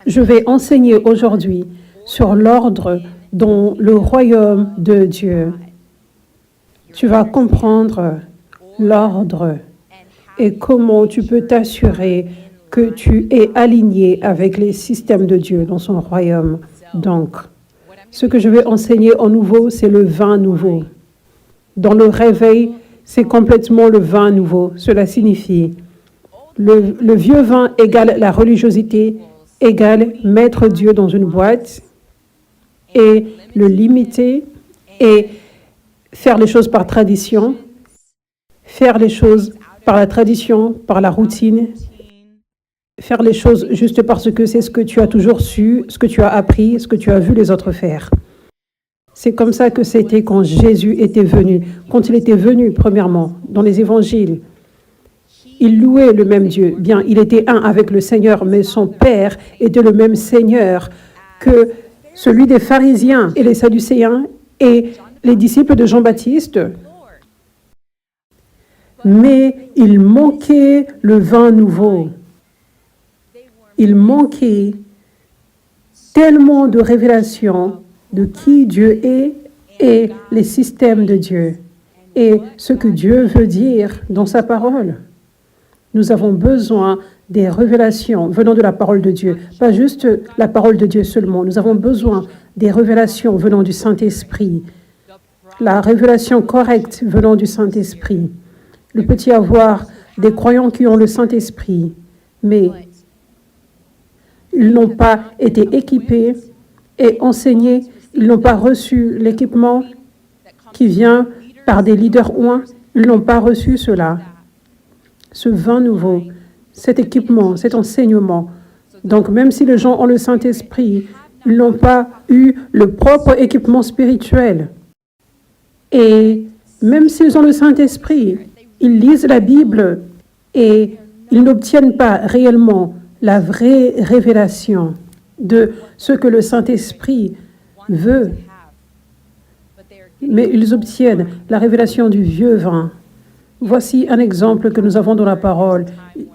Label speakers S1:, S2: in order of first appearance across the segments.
S1: Je vais enseigner aujourd'hui sur l'ordre dans le royaume de Dieu. Tu vas comprendre l'ordre et comment tu peux t'assurer que tu es aligné avec les systèmes de Dieu dans son royaume. Donc, ce que je vais enseigner en nouveau, c'est le vin nouveau. Dans le réveil, c'est complètement le vin nouveau. Cela signifie le vieux vin égale la religiosité, égale mettre Dieu dans une boîte et le limiter et faire les choses par tradition, faire les choses par la tradition, par la routine, faire les choses juste parce que c'est ce que tu as toujours su, ce que tu as appris, ce que tu as vu les autres faire. C'est comme ça que c'était quand Jésus était venu. Quand il était venu, premièrement, dans les évangiles, il louait le même Dieu. Bien, il était un avec le Seigneur, mais son Père était le même Seigneur que celui des pharisiens et les sadducéens et les disciples de Jean-Baptiste. Mais il manquait le vin nouveau. Il manquait tellement de révélations de qui Dieu est et les systèmes de Dieu et ce que Dieu veut dire dans sa parole. Nous avons besoin des révélations venant de la parole de Dieu, pas juste la parole de Dieu seulement. Nous avons besoin des révélations venant du Saint-Esprit, la révélation correcte venant du Saint-Esprit. Il peut y avoir des croyants qui ont le Saint-Esprit, mais ils n'ont pas été équipés et enseignés, ils n'ont pas reçu l'équipement qui vient par des leaders oints, ils n'ont pas reçu cela. Ce vin nouveau, cet équipement, cet enseignement. Donc même si les gens ont le Saint-Esprit, ils n'ont pas eu le propre équipement spirituel. Et même s'ils ont le Saint-Esprit, ils lisent la Bible et ils n'obtiennent pas réellement la vraie révélation de ce que le Saint-Esprit veut. Mais ils obtiennent la révélation du vieux vin. Voici un exemple que nous avons dans la parole.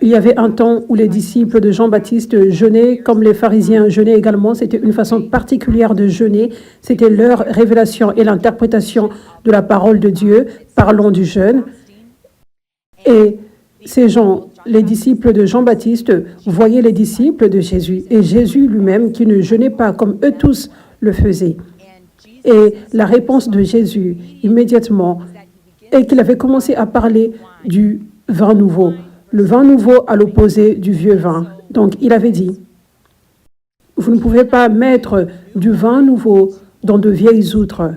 S1: Il y avait un temps où les disciples de Jean-Baptiste jeûnaient, comme les pharisiens jeûnaient également. C'était une façon particulière de jeûner. C'était leur révélation et l'interprétation de la parole de Dieu, parlant du jeûne. Et ces gens, les disciples de Jean-Baptiste, voyaient les disciples de Jésus. Et Jésus lui-même, qui ne jeûnait pas comme eux tous le faisaient. Et la réponse de Jésus, immédiatement, et qu'il avait commencé à parler du vin nouveau. Le vin nouveau à l'opposé du vieux vin. Donc, il avait dit, vous ne pouvez pas mettre du vin nouveau dans de vieilles outres.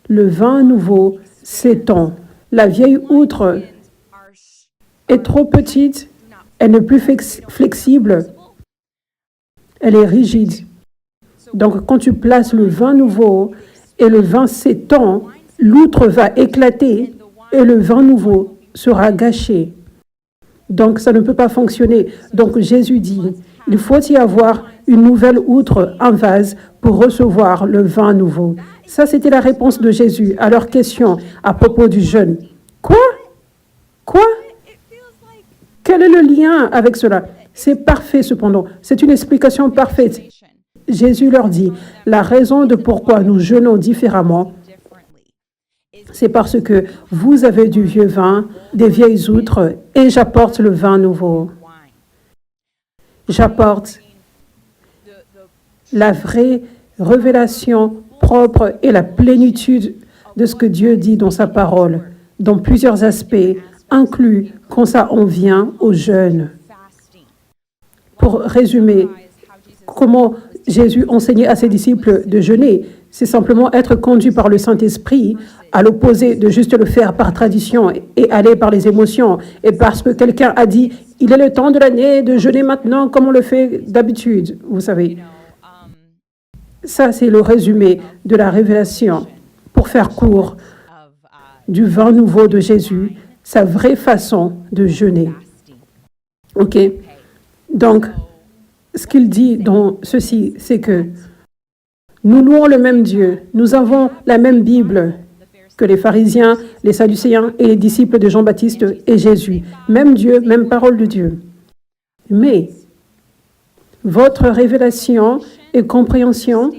S1: Le vin nouveau s'étend. La vieille outre est trop petite, elle n'est plus flexible, elle est rigide. Donc, quand tu places le vin nouveau et le vin s'étend, l'outre va éclater et le vin nouveau sera gâché. Donc, ça ne peut pas fonctionner. Donc, Jésus dit, il faut y avoir une nouvelle outre, un vase, pour recevoir le vin nouveau. Ça, c'était la réponse de Jésus à leur question à propos du jeûne. Quoi? Quoi? Quel est le lien avec cela? C'est parfait cependant. C'est une explication parfaite. Jésus leur dit, la raison de pourquoi nous jeûnons différemment, c'est parce que vous avez du vieux vin, des vieilles outres, et j'apporte le vin nouveau. J'apporte la vraie révélation propre et la plénitude de ce que Dieu dit dans sa parole, dans plusieurs aspects, inclus quand ça en vient au jeûne. Pour résumer, comment Jésus enseignait à ses disciples de jeûner, c'est simplement être conduit par le Saint-Esprit, à l'opposé de juste le faire par tradition et aller par les émotions. Et parce que quelqu'un a dit, il est le temps de l'année de jeûner maintenant comme on le fait d'habitude, vous savez. Ça, c'est le résumé de la révélation. Pour faire court, du vin nouveau de Jésus, sa vraie façon de jeûner. OK? Donc, ce qu'il dit dans ceci, c'est que nous louons le même Dieu. Nous avons la même Bible que les pharisiens, les sadducéens et les disciples de Jean-Baptiste et Jésus. Même Dieu, même parole de Dieu. Mais votre révélation et compréhension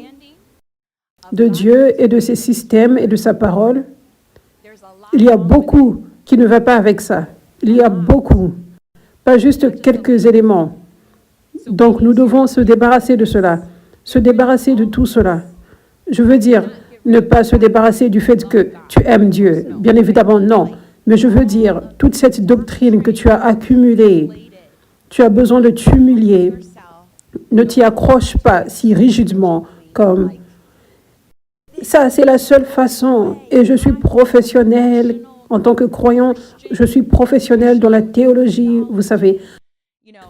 S1: de Dieu et de ses systèmes et de sa parole, il y a beaucoup qui ne va pas avec ça. Il y a beaucoup, pas juste quelques éléments. Donc nous devons se débarrasser de cela, se débarrasser de tout cela. Je veux dire, ne pas se débarrasser du fait que tu aimes Dieu. Bien évidemment, non. Mais je veux dire, toute cette doctrine que tu as accumulée, tu as besoin de t'humilier. Ne t'y accroche pas si rigidement comme ça, c'est la seule façon. Et je suis professionnel en tant que croyant, je suis professionnel dans la théologie, vous savez.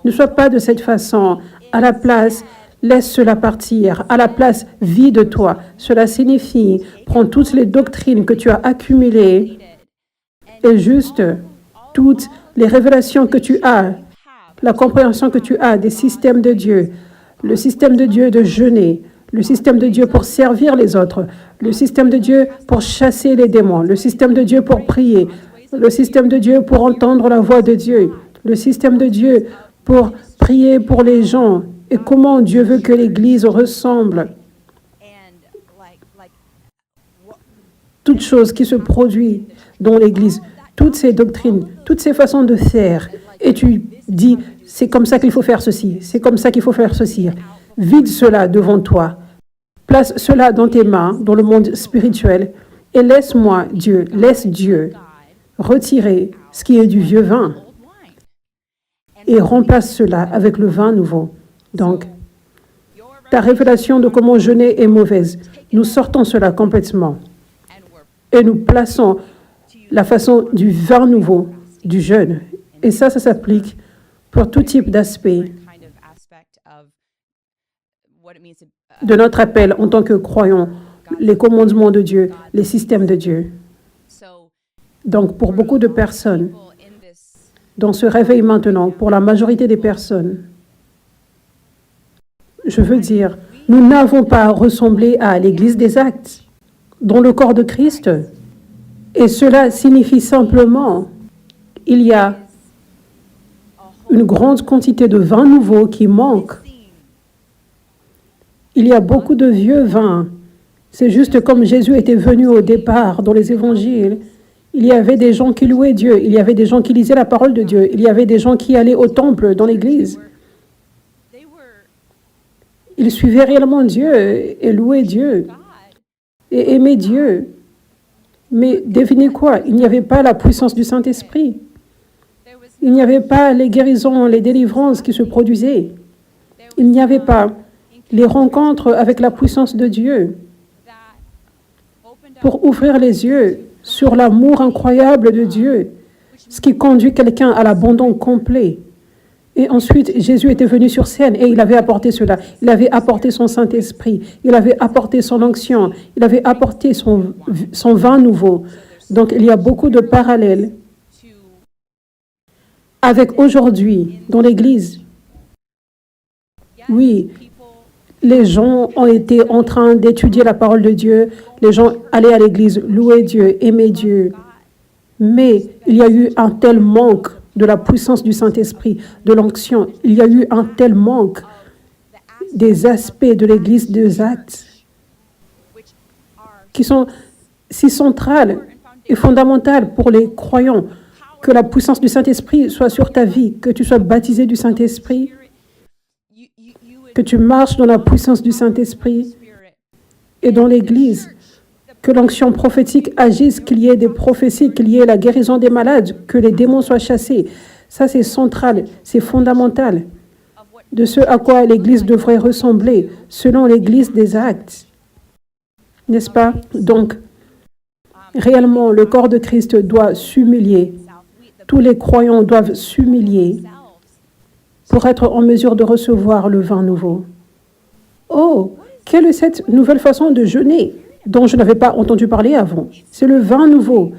S1: Ne sois pas de cette façon. À la place, laisse cela partir. À la place, vis de toi. Cela signifie, prends toutes les doctrines que tu as accumulées et juste toutes les révélations que tu as, la compréhension que tu as des systèmes de Dieu, le système de Dieu de jeûner, le système de Dieu pour servir les autres, le système de Dieu pour chasser les démons, le système de Dieu pour prier, le système de Dieu pour entendre la voix de Dieu, le système de Dieu pour prier pour les gens et comment Dieu veut que l'Église ressemble. Toutes choses qui se produisent dans l'Église, toutes ces doctrines, toutes ces façons de faire. Et tu dis, c'est comme ça qu'il faut faire ceci, c'est comme ça qu'il faut faire ceci. Vide cela devant toi. Place cela dans tes mains, dans le monde spirituel, et laisse-moi, Dieu, laisse Dieu retirer ce qui est du vieux vin et remplace cela avec le vin nouveau. Donc, ta révélation de comment jeûner est mauvaise. Nous sortons cela complètement et nous plaçons la façon du vin nouveau, du jeûne. Et ça s'applique pour tout type d'aspect de notre appel en tant que croyants, les commandements de Dieu, les systèmes de Dieu. Donc, pour beaucoup de personnes, dans ce réveil maintenant, pour la majorité des personnes, je veux dire, nous n'avons pas ressemblé à l'Église des Actes, dans le corps de Christ. Et cela signifie simplement, il y a une grande quantité de vin nouveau qui manque. Il y a beaucoup de vieux vins. C'est juste comme Jésus était venu au départ dans les évangiles. Il y avait des gens qui louaient Dieu. Il y avait des gens qui lisaient la parole de Dieu. Il y avait des gens qui allaient au temple, dans l'église. Ils suivaient réellement Dieu et louaient Dieu et aimaient Dieu. Mais devinez quoi? Il n'y avait pas la puissance du Saint-Esprit. Il n'y avait pas les guérisons, les délivrances qui se produisaient. Il n'y avait pas les rencontres avec la puissance de Dieu pour ouvrir les yeux sur l'amour incroyable de Dieu, ce qui conduit quelqu'un à l'abandon complet. Et ensuite, Jésus était venu sur scène et il avait apporté cela. Il avait apporté son Saint-Esprit, il avait apporté son onction, il avait apporté son vin nouveau. Donc, il y a beaucoup de parallèles avec aujourd'hui dans l'Église. Oui, les gens ont été en train d'étudier la parole de Dieu, les gens allaient à l'Église, louer Dieu, aimer Dieu. Mais il y a eu un tel manque de la puissance du Saint-Esprit, de l'onction. Il y a eu un tel manque des aspects de l'Église des Actes qui sont si centrales et fondamentales pour les croyants. Que la puissance du Saint-Esprit soit sur ta vie, que tu sois baptisé du Saint-Esprit, que tu marches dans la puissance du Saint-Esprit et dans l'Église, que l'onction prophétique agisse, qu'il y ait des prophéties, qu'il y ait la guérison des malades, que les démons soient chassés. Ça, c'est central, c'est fondamental de ce à quoi l'Église devrait ressembler, selon l'Église des Actes. N'est-ce pas? Donc, réellement, le corps de Christ doit s'humilier. Tous les croyants doivent s'humilier pour être en mesure de recevoir le vin nouveau. Oh, quelle est cette nouvelle façon de jeûner dont je n'avais pas entendu parler avant? C'est le vin nouveau,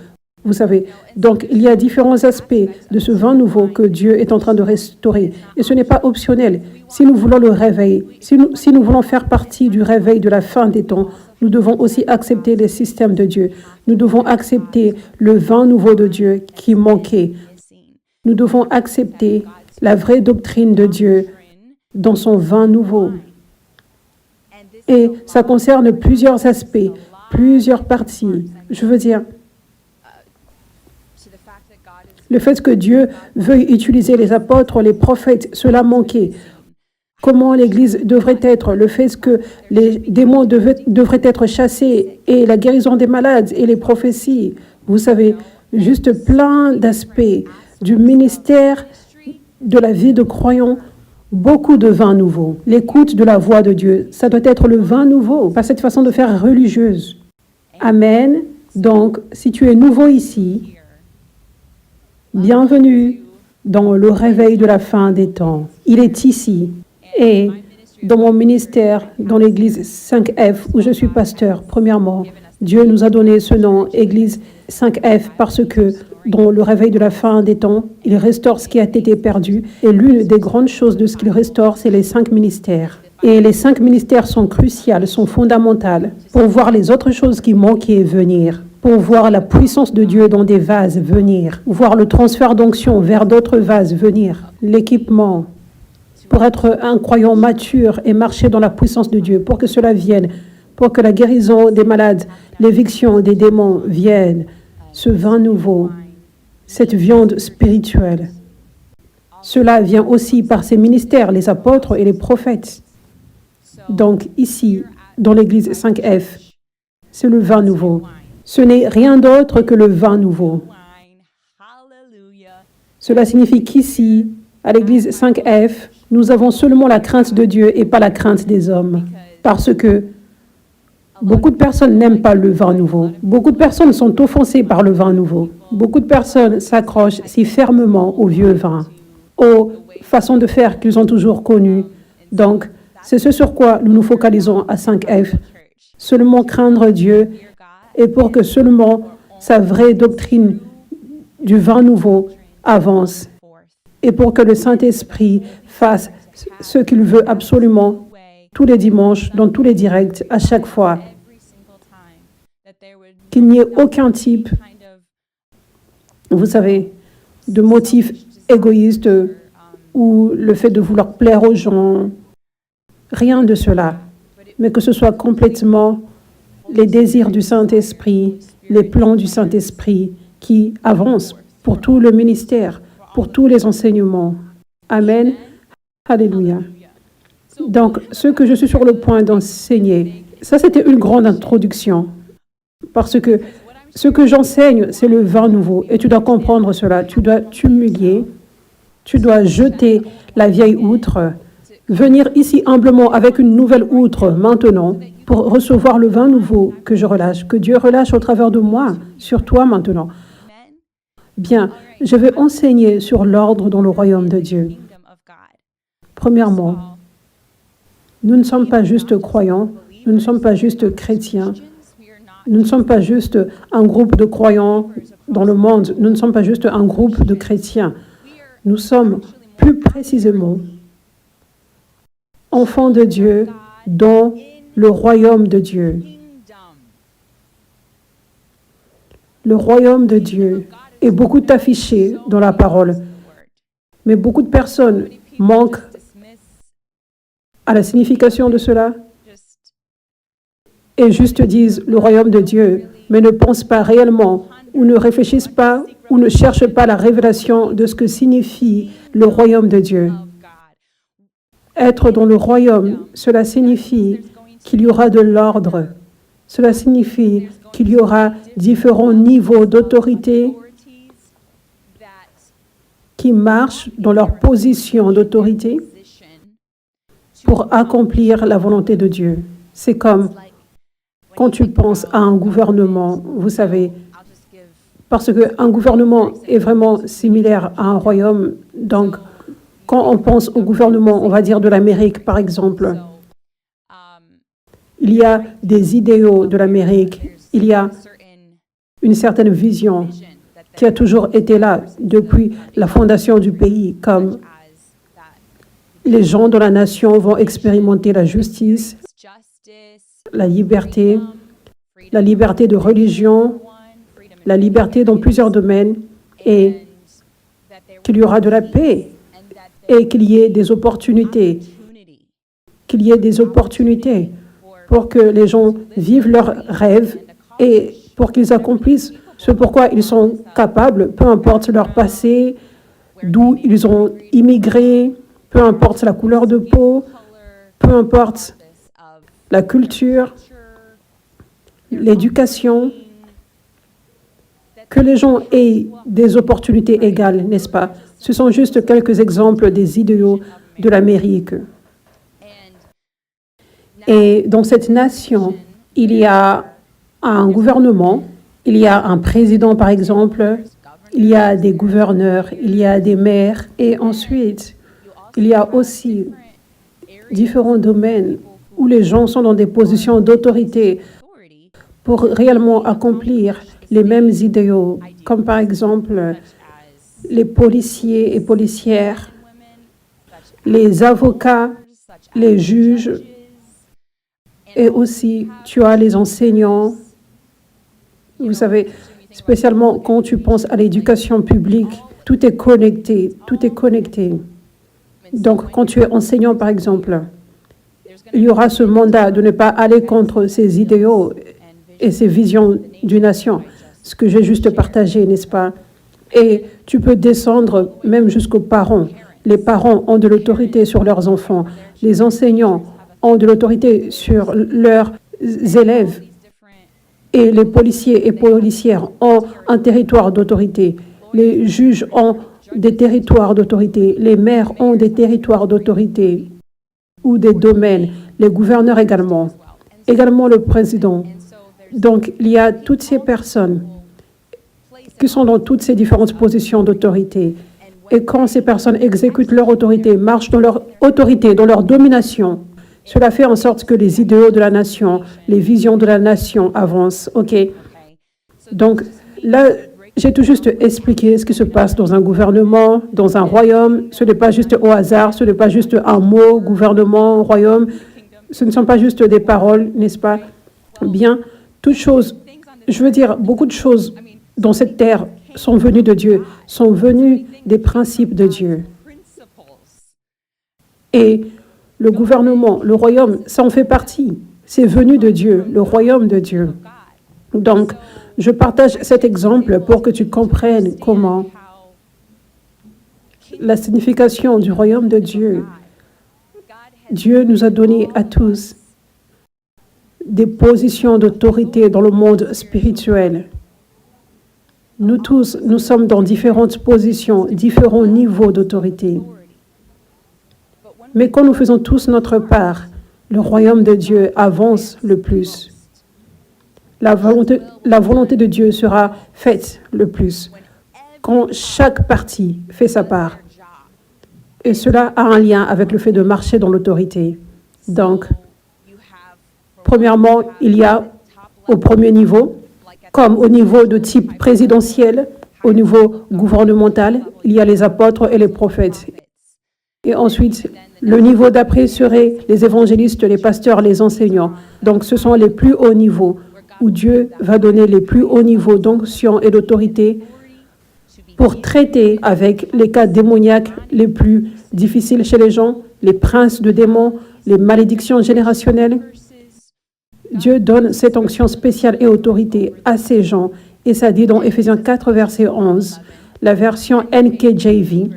S1: vous savez. Donc, il y a différents aspects de ce vin nouveau que Dieu est en train de restaurer. Et ce n'est pas optionnel. Si nous voulons le réveil, si nous voulons faire partie du réveil de la fin des temps, nous devons aussi accepter les systèmes de Dieu. Nous devons accepter le vin nouveau de Dieu qui manquait. Nous devons accepter la vraie doctrine de Dieu dans son vin nouveau. Et ça concerne plusieurs aspects, plusieurs parties. Je veux dire, le fait que Dieu veuille utiliser les apôtres, les prophètes, cela manquait. Comment l'Église devrait être, le fait que les démons devraient être chassés et la guérison des malades et les prophéties. Vous savez, juste plein d'aspects du ministère, de la vie de croyants, beaucoup de vin nouveau. L'écoute de la voix de Dieu, ça doit être le vin nouveau, pas cette façon de faire religieuse. Amen. Donc, si tu es nouveau ici, bienvenue dans le réveil de la fin des temps. Il est ici. Et dans mon ministère, dans l'église 5F, où je suis pasteur, premièrement, Dieu nous a donné ce nom, église 5F, parce que dans le réveil de la fin des temps, il restaure ce qui a été perdu. Et l'une des grandes choses de ce qu'il restaure, c'est les 5 ministères. Et les 5 ministères sont cruciales, sont fondamentales pour voir les autres choses qui manquaient venir, pour voir la puissance de Dieu dans des vases venir, voir le transfert d'onction vers d'autres vases venir, l'équipement, pour être un croyant mature et marcher dans la puissance de Dieu, pour que cela vienne, pour que la guérison des malades, l'éviction des démons vienne, ce vin nouveau, cette viande spirituelle. Cela vient aussi par ces ministères, les apôtres et les prophètes. Donc ici, dans l'église 5F, c'est le vin nouveau. Ce n'est rien d'autre que le vin nouveau. Cela signifie qu'ici, à l'église 5F, nous avons seulement la crainte de Dieu et pas la crainte des hommes. Parce que beaucoup de personnes n'aiment pas le vin nouveau. Beaucoup de personnes sont offensées par le vin nouveau. Beaucoup de personnes s'accrochent si fermement au vieux vin, aux façons de faire qu'ils ont toujours connues. Donc, c'est ce sur quoi nous nous focalisons à 5F. Seulement craindre Dieu et pour que seulement sa vraie doctrine du vin nouveau avance et pour que le Saint-Esprit fasse ce qu'il veut absolument tous les dimanches, dans tous les directs, à chaque fois. Qu'il n'y ait aucun type, vous savez, de motif égoïste ou le fait de vouloir plaire aux gens. Rien de cela, mais que ce soit complètement les désirs du Saint-Esprit, les plans du Saint-Esprit qui avancent pour tout le ministère, pour tous les enseignements. Amen. Alléluia. Donc, ce que je suis sur le point d'enseigner, ça c'était une grande introduction, parce que ce que j'enseigne, c'est le vin nouveau, et tu dois comprendre cela. Tu dois t'humilier, tu dois jeter la vieille outre, venir ici humblement avec une nouvelle outre maintenant pour recevoir le vin nouveau que je relâche, que Dieu relâche au travers de moi, sur toi maintenant. Bien, je vais enseigner sur l'ordre dans le royaume de Dieu. Premièrement, nous ne sommes pas juste croyants, nous ne sommes pas juste chrétiens, nous ne sommes pas juste un groupe de croyants dans le monde, nous ne sommes pas juste un groupe de chrétiens. Nous sommes plus précisément enfants de Dieu dans le royaume de Dieu. Le royaume de Dieu est beaucoup affiché dans la parole, mais beaucoup de personnes manquent à la signification de cela et juste disent le royaume de Dieu, mais ne pensent pas réellement ou ne réfléchissent pas ou ne cherchent pas la révélation de ce que signifie le royaume de Dieu. Être dans le royaume, cela signifie qu'il y aura de l'ordre. Cela signifie qu'il y aura différents niveaux d'autorité qui marchent dans leur position d'autorité pour accomplir la volonté de Dieu. C'est comme quand tu penses à un gouvernement, vous savez, parce qu'un gouvernement est vraiment similaire à un royaume. Donc, quand on pense au gouvernement, on va dire de l'Amérique, par exemple, il y a des idéaux de l'Amérique, il y a une certaine vision qui a toujours été là depuis la fondation du pays, comme les gens de la nation vont expérimenter la justice, la liberté de religion, la liberté dans plusieurs domaines, et qu'il y aura de la paix, et qu'il y ait des opportunités, qu'il y ait des opportunités pour que les gens vivent leurs rêves et pour qu'ils accomplissent ce pourquoi ils sont capables, peu importe leur passé, d'où ils ont immigré, peu importe la couleur de peau, peu importe la culture, l'éducation, que les gens aient des opportunités égales, n'est-ce pas? Ce sont juste quelques exemples des idéaux de l'Amérique. Et dans cette nation, il y a un gouvernement, il y a un président par exemple, il y a des gouverneurs, il y a des maires, et ensuite, il y a aussi différents domaines où les gens sont dans des positions d'autorité pour réellement accomplir les mêmes idéaux, comme par exemple les policiers et policières, les avocats, les juges, et aussi tu as les enseignants. Vous savez, spécialement quand tu penses à l'éducation publique, tout est connecté, tout est connecté. Donc, quand tu es enseignant, par exemple, il y aura ce mandat de ne pas aller contre ces idéaux et ces visions d'une nation, ce que j'ai juste partagé, n'est-ce pas? Et tu peux descendre même jusqu'aux parents. Les parents ont de l'autorité sur leurs enfants. Les enseignants ont de l'autorité sur leurs élèves. Et les policiers et policières ont un territoire d'autorité. Les juges ont des territoires d'autorité. Les maires ont des territoires d'autorité ou des domaines. Les gouverneurs également. Également le président. Donc, il y a toutes ces personnes qui sont dans toutes ces différentes positions d'autorité. Et quand ces personnes exécutent leur autorité, marchent dans leur autorité, dans leur domination, cela fait en sorte que les idéaux de la nation, les visions de la nation avancent. OK? Donc, là, j'ai tout juste expliqué ce qui se passe dans un gouvernement, dans un royaume. Ce n'est pas juste au hasard, ce n'est pas juste un mot, gouvernement, royaume. Ce ne sont pas juste des paroles, n'est-ce pas? Bien, toutes choses, je veux dire, beaucoup de choses dans cette terre sont venues de Dieu, sont venues des principes de Dieu. Et le gouvernement, le royaume, ça en fait partie. C'est venu de Dieu, le royaume de Dieu. Donc, je partage cet exemple pour que tu comprennes comment la signification du royaume de Dieu. Dieu nous a donné à tous des positions d'autorité dans le monde spirituel. Nous tous, nous sommes dans différentes positions, différents niveaux d'autorité. Mais quand nous faisons tous notre part, le royaume de Dieu avance le plus. La volonté de Dieu sera faite le plus quand chaque partie fait sa part. Et cela a un lien avec le fait de marcher dans l'autorité. Donc, premièrement, il y a au premier niveau, comme au niveau de type présidentiel, au niveau gouvernemental, il y a les apôtres et les prophètes. Et ensuite, le niveau d'après serait les évangélistes, les pasteurs, les enseignants. Donc, ce sont les plus hauts niveaux où Dieu va donner les plus hauts niveaux d'onction et d'autorité pour traiter avec les cas démoniaques les plus difficiles chez les gens, les princes de démons, les malédictions générationnelles. Dieu donne cette onction spéciale et autorité à ces gens. Et ça dit dans Éphésiens 4, verset 11, la version NKJV.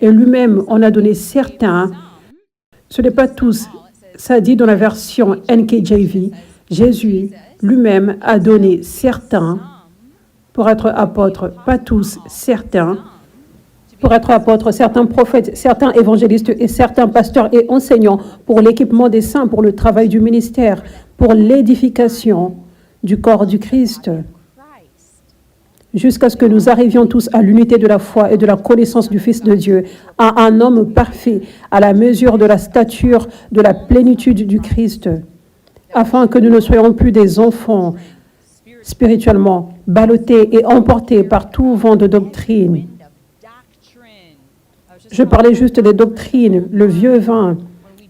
S1: Et lui-même en a donné certains, ce n'est pas tous, ça dit dans la version NKJV, Jésus lui-même a donné certains pour être apôtres, pas tous, certains, pour être apôtres, certains prophètes, certains évangélistes et certains pasteurs et enseignants pour l'équipement des saints, pour le travail du ministère, pour l'édification du corps du Christ, jusqu'à ce que nous arrivions tous à l'unité de la foi et de la connaissance du Fils de Dieu, à un homme parfait, à la mesure de la stature de la plénitude du Christ, afin que nous ne soyons plus des enfants spirituellement ballottés et emportés par tout vent de doctrine. Je parlais juste des doctrines, le vieux vin.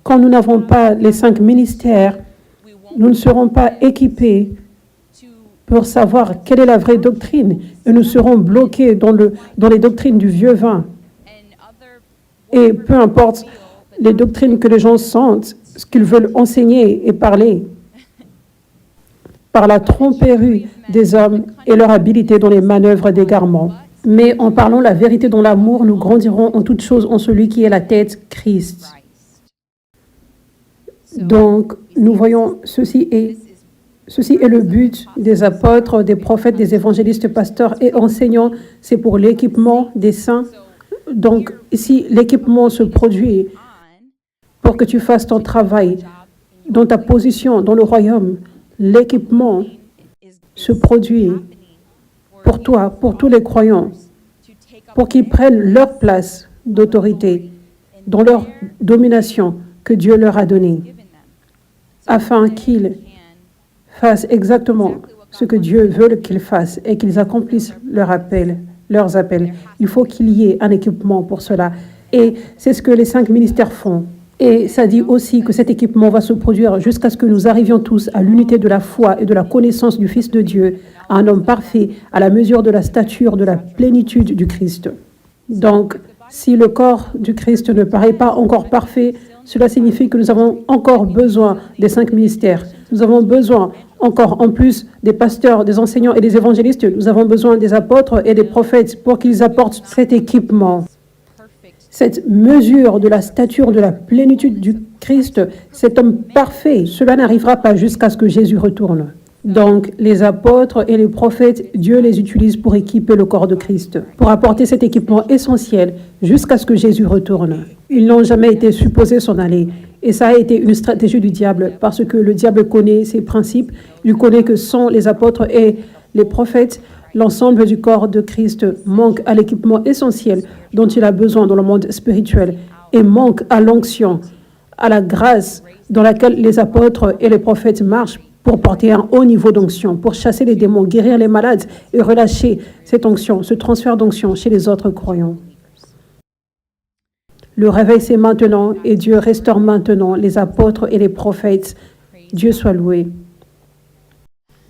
S1: Quand nous n'avons pas les 5 ministères, nous ne serons pas équipés pour savoir quelle est la vraie doctrine. Et nous serons bloqués dans les doctrines du vieux vin. Et peu importe les doctrines que les gens sentent, ce qu'ils veulent enseigner et parler, par la tromperie des hommes et leur habileté dans les manœuvres d'égarement. Mais en parlant la vérité dans l'amour, nous grandirons en toutes choses en celui qui est la tête, Christ. Donc, nous voyons ceci est le but des apôtres, des prophètes, des évangélistes, pasteurs et enseignants. C'est pour l'équipement des saints. Donc, ici, l'équipement se produit pour que tu fasses ton travail dans ta position dans le royaume. L'équipement se produit pour toi, pour tous les croyants, pour qu'ils prennent leur place d'autorité dans leur domination que Dieu leur a donnée, afin qu'ils fassent exactement ce que Dieu veut qu'ils fassent et qu'ils accomplissent leurs appels. Il faut qu'il y ait un équipement pour cela. Et c'est ce que les 5 ministères font. Et ça dit aussi que cet équipement va se produire jusqu'à ce que nous arrivions tous à l'unité de la foi et de la connaissance du Fils de Dieu, à un homme parfait, à la mesure de la stature de la plénitude du Christ. Donc, si le corps du Christ ne paraît pas encore parfait, cela signifie que nous avons encore besoin des 5 ministères. Nous avons besoin encore, en plus des pasteurs, des enseignants et des évangélistes, nous avons besoin des apôtres et des prophètes pour qu'ils apportent cet équipement. Cette mesure de la stature de la plénitude du Christ, cet homme parfait, cela n'arrivera pas jusqu'à ce que Jésus retourne. Donc, les apôtres et les prophètes, Dieu les utilise pour équiper le corps de Christ, pour apporter cet équipement essentiel jusqu'à ce que Jésus retourne. Ils n'ont jamais été supposés s'en aller. Et ça a été une stratégie du diable, parce que le diable connaît ses principes. Il connaît que sans les apôtres et les prophètes, l'ensemble du corps de Christ manque à l'équipement essentiel dont il a besoin dans le monde spirituel et manque à l'onction, à la grâce dans laquelle les apôtres et les prophètes marchent pour porter un haut niveau d'onction, pour chasser les démons, guérir les malades et relâcher cette onction, ce transfert d'onction chez les autres croyants. Le réveil, c'est maintenant et Dieu restaure maintenant les apôtres et les prophètes. Dieu soit loué.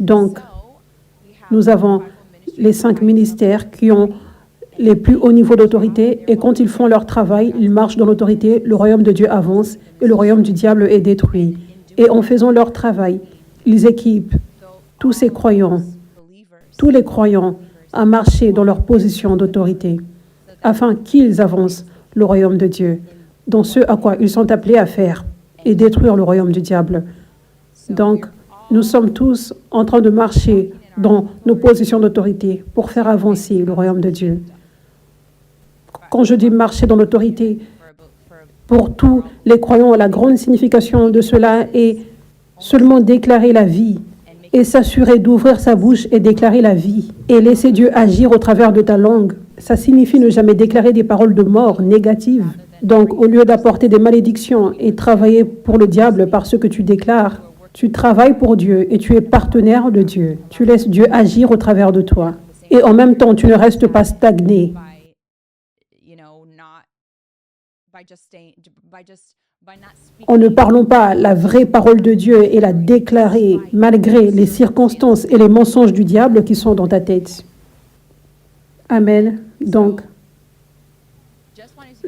S1: Donc, nous avons les 5 ministères qui ont les plus hauts niveaux d'autorité et quand ils font leur travail, ils marchent dans l'autorité, le royaume de Dieu avance et le royaume du diable est détruit. Et en faisant leur travail, ils équipent tous ces croyants, tous les croyants à marcher dans leur position d'autorité afin qu'ils avancent le royaume de Dieu dans ce à quoi ils sont appelés à faire et détruire le royaume du diable. Donc, nous sommes tous en train de marcher dans nos positions d'autorité pour faire avancer le royaume de Dieu. Quand je dis marcher dans l'autorité, pour tous les croyants, la grande signification de cela est seulement déclarer la vie et s'assurer d'ouvrir sa bouche et déclarer la vie et laisser Dieu agir au travers de ta langue. Ça signifie ne jamais déclarer des paroles de mort négatives. Donc, au lieu d'apporter des malédictions et travailler pour le diable par ce que tu déclares, tu travailles pour Dieu et tu es partenaire de Dieu. Tu laisses Dieu agir au travers de toi. Et en même temps, tu ne restes pas stagné. En ne parlant pas la vraie parole de Dieu et la déclarer malgré les circonstances et les mensonges du diable qui sont dans ta tête. Amen. Donc,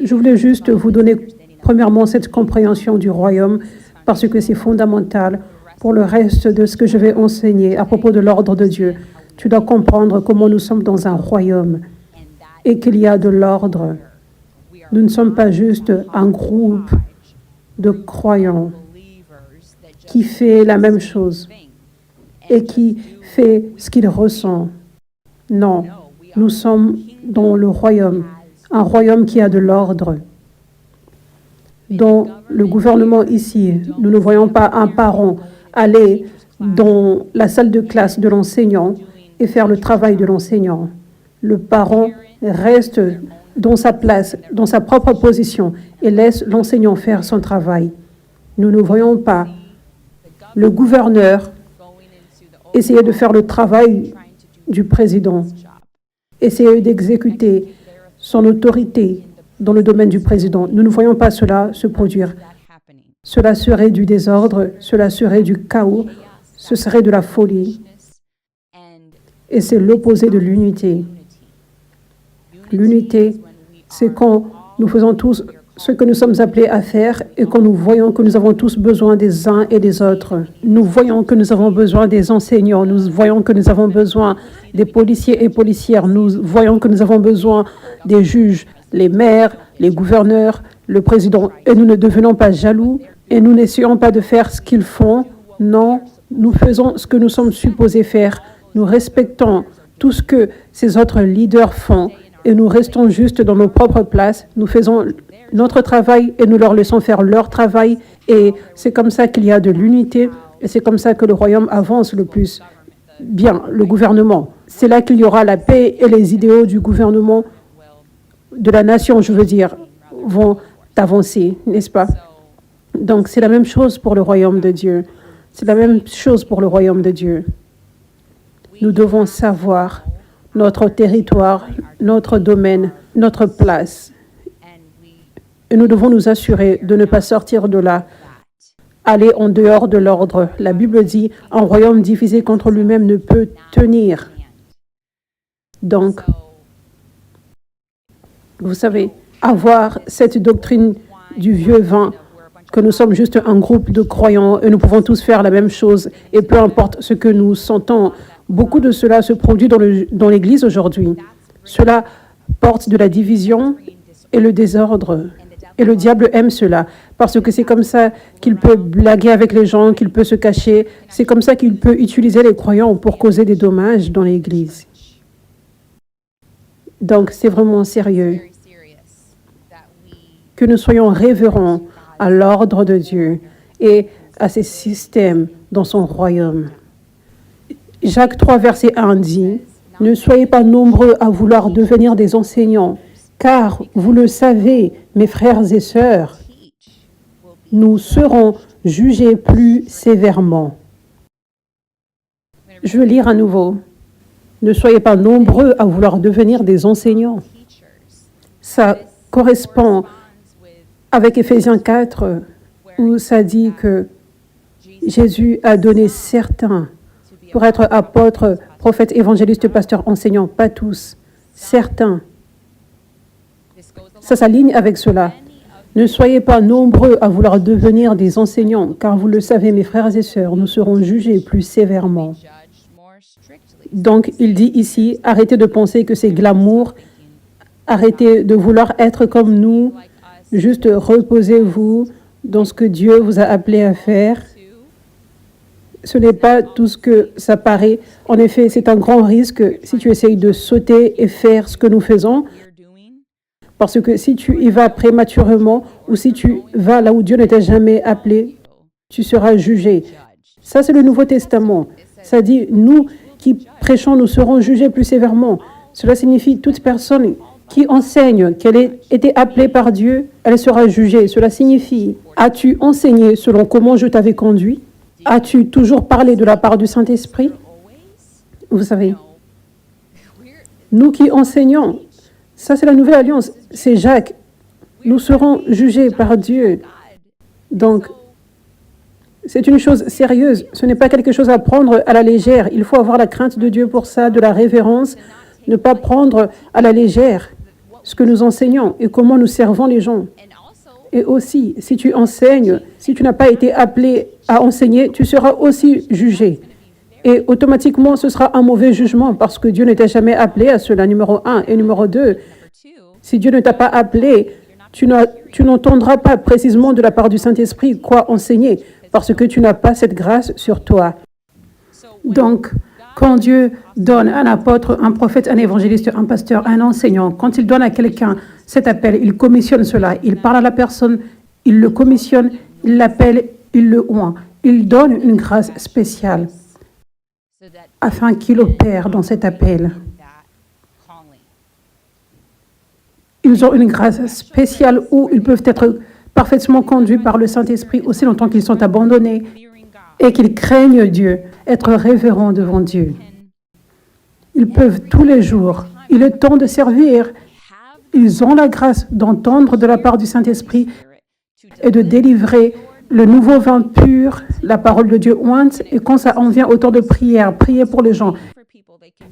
S1: je voulais juste vous donner premièrement cette compréhension du royaume parce que c'est fondamental pour le reste de ce que je vais enseigner à propos de l'ordre de Dieu. Tu dois comprendre comment nous sommes dans un royaume et qu'il y a de l'ordre. Nous ne sommes pas juste un groupe de croyants qui fait la même chose et qui fait ce qu'il ressent. Non, nous sommes dans le royaume, un royaume qui a de l'ordre. Dans le gouvernement ici, nous ne voyons pas un parent aller dans la salle de classe de l'enseignant et faire le travail de l'enseignant. Le parent reste dans sa place, dans sa propre position et laisse l'enseignant faire son travail. Nous ne voyons pas le gouverneur essayer de faire le travail du président, essayer d'exécuter son autorité dans le domaine du président. Nous ne voyons pas cela se produire. Cela serait du désordre, cela serait du chaos, ce serait de la folie. Et c'est l'opposé de l'unité. L'unité, c'est quand nous faisons tous ce que nous sommes appelés à faire et quand nous voyons que nous avons tous besoin des uns et des autres. Nous voyons que nous avons besoin des enseignants, nous voyons que nous avons besoin des policiers et policières, nous voyons que nous avons besoin des juges, les maires, les gouverneurs, le président. Et nous ne devenons pas jaloux et nous n'essayons pas de faire ce qu'ils font. Non, nous faisons ce que nous sommes supposés faire. Nous respectons tout ce que ces autres leaders font et nous restons juste dans nos propres places. Nous faisons notre travail et nous leur laissons faire leur travail. Et c'est comme ça qu'il y a de l'unité et c'est comme ça que le royaume avance le plus. Bien, le gouvernement, c'est là qu'il y aura la paix et les idéaux du gouvernement, de la nation, je veux dire, vont avancer, n'est-ce pas? Donc, c'est la même chose pour le royaume de Dieu. C'est la même chose pour le royaume de Dieu. Nous devons savoir notre territoire, notre domaine, notre place. Et nous devons nous assurer de ne pas sortir de là, aller en dehors de l'ordre. La Bible dit, un royaume divisé contre lui-même ne peut tenir. Donc, vous savez, avoir cette doctrine du vieux vin, que nous sommes juste un groupe de croyants et nous pouvons tous faire la même chose et peu importe ce que nous sentons, beaucoup de cela se produit dans l'Église aujourd'hui. Cela porte de la division et le désordre. Et le diable aime cela, parce que c'est comme ça qu'il peut blaguer avec les gens, qu'il peut se cacher. C'est comme ça qu'il peut utiliser les croyants pour causer des dommages dans l'Église. Donc, c'est vraiment sérieux que nous soyons révérents à l'ordre de Dieu et à ses systèmes dans son royaume. Jacques 3, verset 1 dit, « Ne soyez pas nombreux à vouloir devenir des enseignants, car vous le savez, mes frères et sœurs, nous serons jugés plus sévèrement. » Je veux lire à nouveau. « Ne soyez pas nombreux à vouloir devenir des enseignants. » Ça correspond avec Éphésiens 4, où ça dit que Jésus a donné certains pour être apôtres, prophètes, évangélistes, pasteurs, enseignants, pas tous, certains. Ça s'aligne avec cela. Ne soyez pas nombreux à vouloir devenir des enseignants, car vous le savez, mes frères et sœurs, nous serons jugés plus sévèrement. Donc, il dit ici, arrêtez de penser que c'est glamour, arrêtez de vouloir être comme nous, juste reposez-vous dans ce que Dieu vous a appelé à faire. Ce n'est pas tout ce que ça paraît. En effet, c'est un grand risque si tu essayes de sauter et faire ce que nous faisons. Parce que si tu y vas prématurément ou si tu vas là où Dieu ne t'a jamais appelé, tu seras jugé. Ça, c'est le Nouveau Testament. Ça dit, nous qui prêchons, nous serons jugés plus sévèrement. Cela signifie toute personne qui enseigne qu'elle a été appelée par Dieu, elle sera jugée. Cela signifie, as-tu enseigné selon comment je t'avais conduit? As-tu toujours parlé de la part du Saint-Esprit? Vous savez, nous qui enseignons, ça c'est la nouvelle alliance, c'est Jacques. Nous serons jugés par Dieu. Donc, c'est une chose sérieuse. Ce n'est pas quelque chose à prendre à la légère. Il faut avoir la crainte de Dieu pour ça, de la révérence, ne pas prendre à la légère ce que nous enseignons et comment nous servons les gens. Et aussi, si tu enseignes, si tu n'as pas été appelé à enseigner, tu seras aussi jugé. Et automatiquement, ce sera un mauvais jugement parce que Dieu ne t'a jamais appelé à cela, numéro 1. Et numéro 2, si Dieu ne t'a pas appelé, tu n'entendras pas précisément de la part du Saint-Esprit quoi enseigner parce que tu n'as pas cette grâce sur toi. Donc, quand Dieu donne un apôtre, un prophète, un évangéliste, un pasteur, un enseignant, quand il donne à quelqu'un cet appel, il commissionne cela. Il parle à la personne, il le commissionne, il l'appelle, il le oint. Il donne une grâce spéciale afin qu'il opère dans cet appel. Ils ont une grâce spéciale où ils peuvent être parfaitement conduits par le Saint-Esprit aussi longtemps qu'ils sont abandonnés et qu'ils craignent Dieu, être révérents devant Dieu. Ils peuvent tous les jours, il est temps de servir. Ils ont la grâce d'entendre de la part du Saint-Esprit et de délivrer le nouveau vin pur, la parole de Dieu ointe. Et quand ça en vient au temps de prière, prier pour les gens,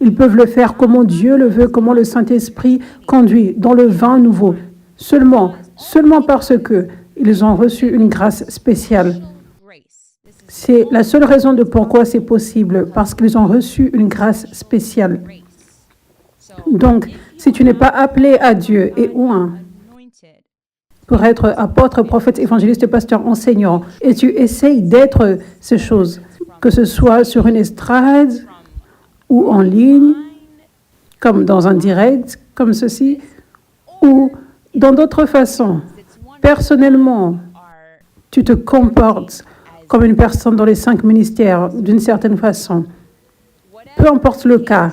S1: ils peuvent le faire comment Dieu le veut, comment le Saint-Esprit conduit dans le vin nouveau. Seulement seulement parce qu'ils ont reçu une grâce spéciale. C'est la seule raison de pourquoi c'est possible, parce qu'ils ont reçu une grâce spéciale. Donc, si tu n'es pas appelé à Dieu et oint pour être apôtre, prophète, évangéliste, pasteur, enseignant, et tu essayes d'être ces choses, que ce soit sur une estrade ou en ligne, comme dans un direct, comme ceci, ou dans d'autres façons. Personnellement, tu te comportes comme une personne dans les 5 ministères, d'une certaine façon. Peu importe le cas,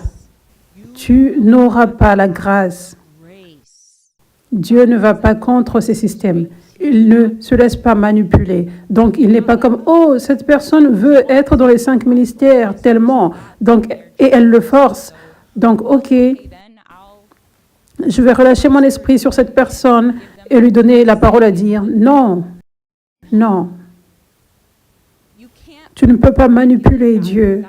S1: tu n'auras pas la grâce. Dieu ne va pas contre ces systèmes. Il ne se laisse pas manipuler. Donc, il n'est pas comme, oh, cette personne veut être dans les 5 ministères tellement, donc, et elle le force. Donc, OK, je vais relâcher mon esprit sur cette personne et lui donner la parole à dire, non, non. Tu ne peux pas manipuler Dieu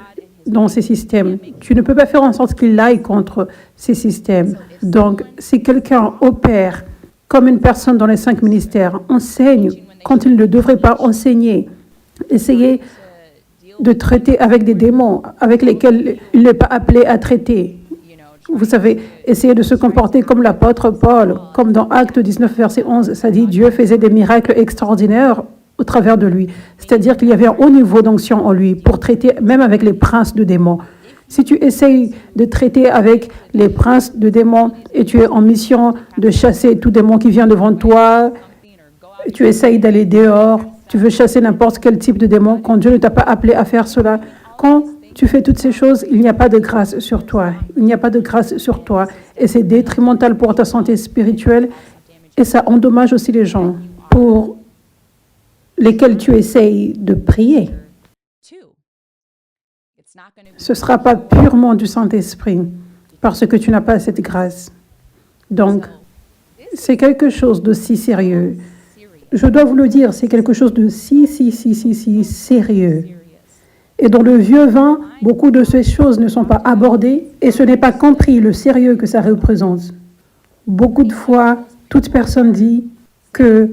S1: dans ces systèmes. Tu ne peux pas faire en sorte qu'il aille contre ces systèmes. Donc, si quelqu'un opère comme une personne dans les 5 ministères, enseigne quand il ne devrait pas enseigner, essayer de traiter avec des démons avec lesquels il n'est pas appelé à traiter. Vous savez, essayer de se comporter comme l'apôtre Paul, comme dans Actes 19, verset 11, ça dit Dieu faisait des miracles extraordinaires au travers de lui. C'est-à-dire qu'il y avait un haut niveau d'onction en lui pour traiter même avec les princes de démons. Si tu essayes de traiter avec les princes de démons et tu es en mission de chasser tout démon qui vient devant toi, tu essayes d'aller dehors, tu veux chasser n'importe quel type de démon, quand Dieu ne t'a pas appelé à faire cela, quand tu fais toutes ces choses, il n'y a pas de grâce sur toi. Il n'y a pas de grâce sur toi. Et c'est détrimental pour ta santé spirituelle et ça endommage aussi les gens pour lesquels tu essayes de prier. Ce ne sera pas purement du Saint-Esprit parce que tu n'as pas cette grâce. Donc, c'est quelque chose de si sérieux. Je dois vous le dire, c'est quelque chose de si sérieux. Et dans le vieux vin, beaucoup de ces choses ne sont pas abordées et ce n'est pas compris le sérieux que ça représente. Beaucoup de fois, toute personne dit que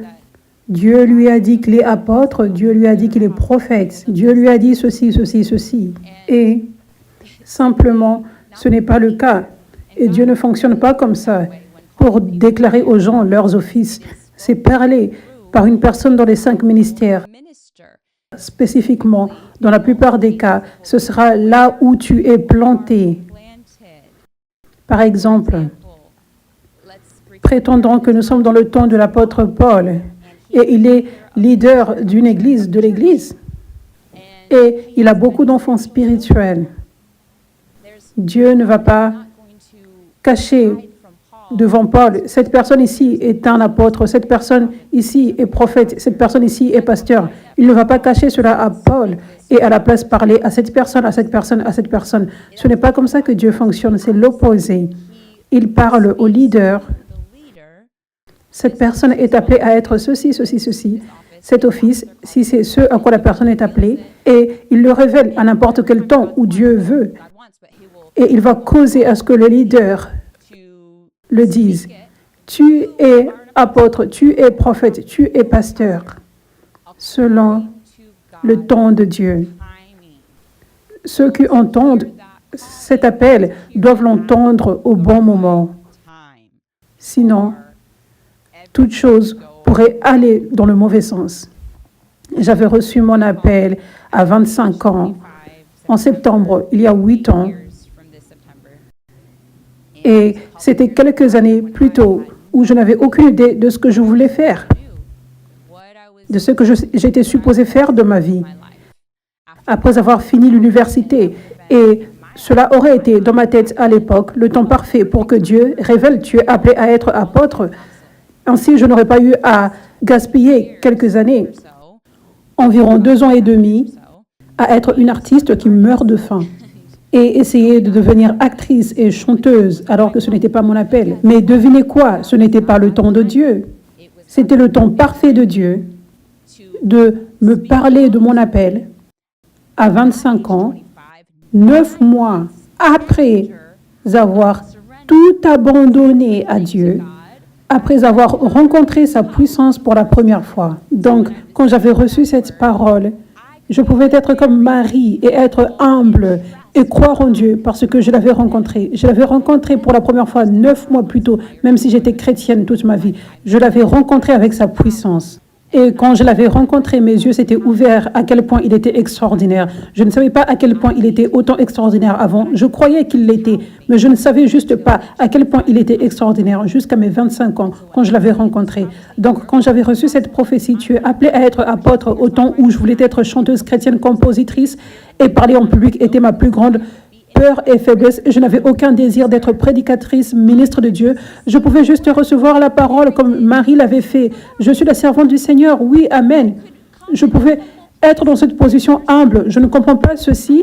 S1: Dieu lui a dit qu'il est apôtre, Dieu lui a dit qu'il est prophète, Dieu lui a dit ceci, ceci, ceci. Et simplement, ce n'est pas le cas. Et Dieu ne fonctionne pas comme ça pour déclarer aux gens leurs offices. C'est parler par une personne dans les 5 ministères. Spécifiquement, dans la plupart des cas, ce sera là où tu es planté. Par exemple, prétendons que nous sommes dans le temps de l'apôtre Paul et il est leader d'une église, de l'église. Et il a beaucoup d'enfants spirituels. Dieu ne va pas cacher devant Paul, cette personne ici est un apôtre, cette personne ici est prophète, cette personne ici est pasteur. Il ne va pas cacher cela à Paul et à la place parler à cette personne, à cette personne, à cette personne. Ce n'est pas comme ça que Dieu fonctionne, c'est l'opposé. Il parle au leader. Cette personne est appelée à être ceci, ceci, ceci. Cet office, si c'est ce à quoi la personne est appelée, et il le révèle à n'importe quel temps où Dieu veut. Et il va causer à ce que le leader le dise. Tu es apôtre, tu es prophète, tu es pasteur, selon le temps de Dieu. Ceux qui entendent cet appel doivent l'entendre au bon moment. Sinon, toute chose pourrait aller dans le mauvais sens. J'avais reçu mon appel à 25 ans, en septembre, il y a 8 ans. Et c'était quelques années plus tôt où je n'avais aucune idée de ce que je voulais faire, de ce que j'étais supposé faire de ma vie. Après avoir fini l'université, et cela aurait été dans ma tête à l'époque le temps parfait pour que Dieu révèle tu es appelé à être apôtre. Ainsi, je n'aurais pas eu à gaspiller quelques années, environ 2 ans et demi, à être une artiste qui meurt de faim et essayer de devenir actrice et chanteuse alors que ce n'était pas mon appel. Mais devinez quoi? Ce n'était pas le temps de Dieu. C'était le temps parfait de Dieu de me parler de mon appel à 25 ans, 9 mois après avoir tout abandonné à Dieu, après avoir rencontré sa puissance pour la première fois. Donc, quand j'avais reçu cette parole, je pouvais être comme Marie et être humble et croire en Dieu parce que je l'avais rencontré. Je l'avais rencontré pour la première fois 9 mois plus tôt, même si j'étais chrétienne toute ma vie. Je l'avais rencontré avec sa puissance. Et quand je l'avais rencontré, mes yeux s'étaient ouverts à quel point il était extraordinaire. Je ne savais pas à quel point il était autant extraordinaire avant. Je croyais qu'il l'était, mais je ne savais juste pas à quel point il était extraordinaire jusqu'à mes 25 ans, quand je l'avais rencontré. Donc, quand j'avais reçu cette prophétie, tu es appelée à être apôtre au temps où je voulais être chanteuse chrétienne, compositrice, et parler en public était ma plus grande peur et faiblesse. Je n'avais aucun désir d'être prédicatrice, ministre de Dieu. Je pouvais juste recevoir la parole comme Marie l'avait fait. Je suis la servante du Seigneur. Oui, amen. Je pouvais être dans cette position humble. Je ne comprends pas ceci.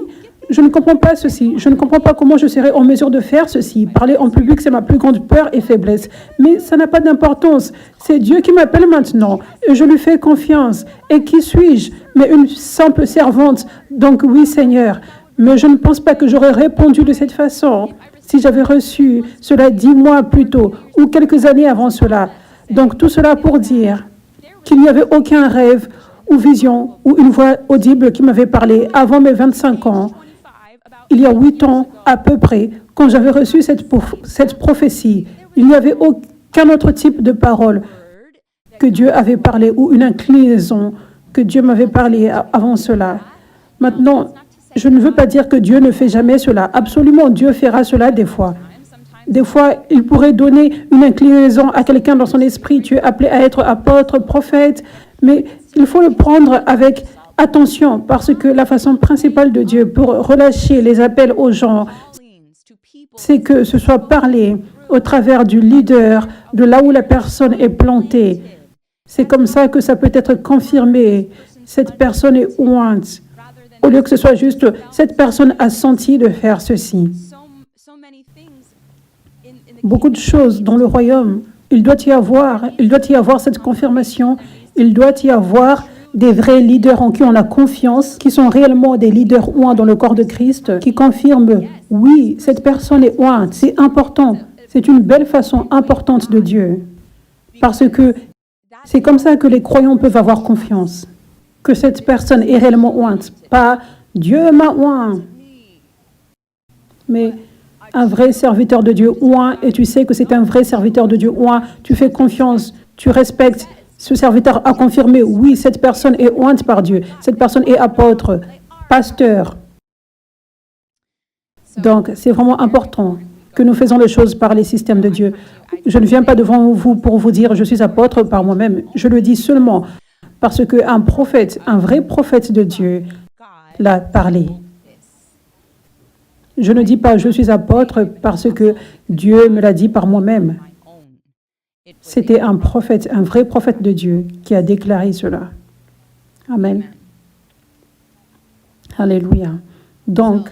S1: Je ne comprends pas ceci. Je ne comprends pas comment je serais en mesure de faire ceci. Parler en public, c'est ma plus grande peur et faiblesse. Mais ça n'a pas d'importance. C'est Dieu qui m'appelle maintenant et je lui fais confiance. Et qui suis-je? Mais une simple servante. Donc oui, Seigneur. Mais je ne pense pas que j'aurais répondu de cette façon si j'avais reçu cela 10 mois plus tôt ou quelques années avant cela. Donc tout cela pour dire qu'il n'y avait aucun rêve ou vision ou une voix audible qui m'avait parlé avant mes 25 ans, il y a 8 ans à peu près, quand j'avais reçu cette prophétie. Il n'y avait aucun autre type de parole que Dieu avait parlé ou une inclinaison que Dieu m'avait parlé avant cela. Maintenant, je ne veux pas dire que Dieu ne fait jamais cela. Absolument, Dieu fera cela des fois. Des fois, il pourrait donner une inclinaison à quelqu'un dans son esprit. Tu es appelé à être apôtre, prophète, mais il faut le prendre avec attention parce que la façon principale de Dieu pour relâcher les appels aux gens, c'est que ce soit parlé au travers du leader, de là où la personne est plantée. C'est comme ça que ça peut être confirmé. Cette personne est ointe. Au lieu que ce soit juste, cette personne a senti de faire ceci. Beaucoup de choses dans le royaume, il doit y avoir cette confirmation, il doit y avoir des vrais leaders en qui on a confiance, qui sont réellement des leaders oints dans le corps de Christ, qui confirment, oui, cette personne est ointe, c'est important, c'est une belle façon importante de Dieu, parce que c'est comme ça que les croyants peuvent avoir confiance. Que cette personne est réellement ointe. Pas Dieu m'a oint, mais un vrai serviteur de Dieu oint, et tu sais que c'est un vrai serviteur de Dieu oint. Tu fais confiance, tu respectes. Ce serviteur a confirmé, oui, cette personne est ointe par Dieu. Cette personne est apôtre, pasteur. Donc, c'est vraiment important que nous faisons les choses par les systèmes de Dieu. Je ne viens pas devant vous pour vous dire, je suis apôtre par moi-même. Je le dis seulement parce qu'un prophète, un vrai prophète de Dieu, l'a parlé. Je ne dis pas je suis apôtre parce que Dieu me l'a dit par moi-même. C'était un prophète, un vrai prophète de Dieu qui a déclaré cela. Amen. Alléluia. Donc,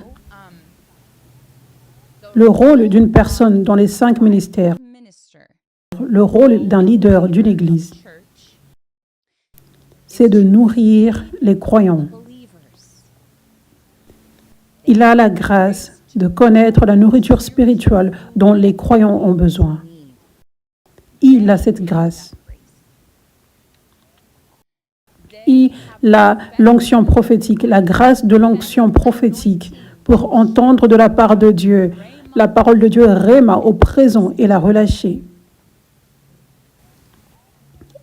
S1: le rôle d'une personne dans les 5 ministères, le rôle d'un leader d'une église, c'est de nourrir les croyants. Il a la grâce de connaître la nourriture spirituelle dont les croyants ont besoin. Il a cette grâce. Il a l'onction prophétique, la grâce de l'onction prophétique pour entendre de la part de Dieu, la parole de Dieu réma au présent et la relâcher.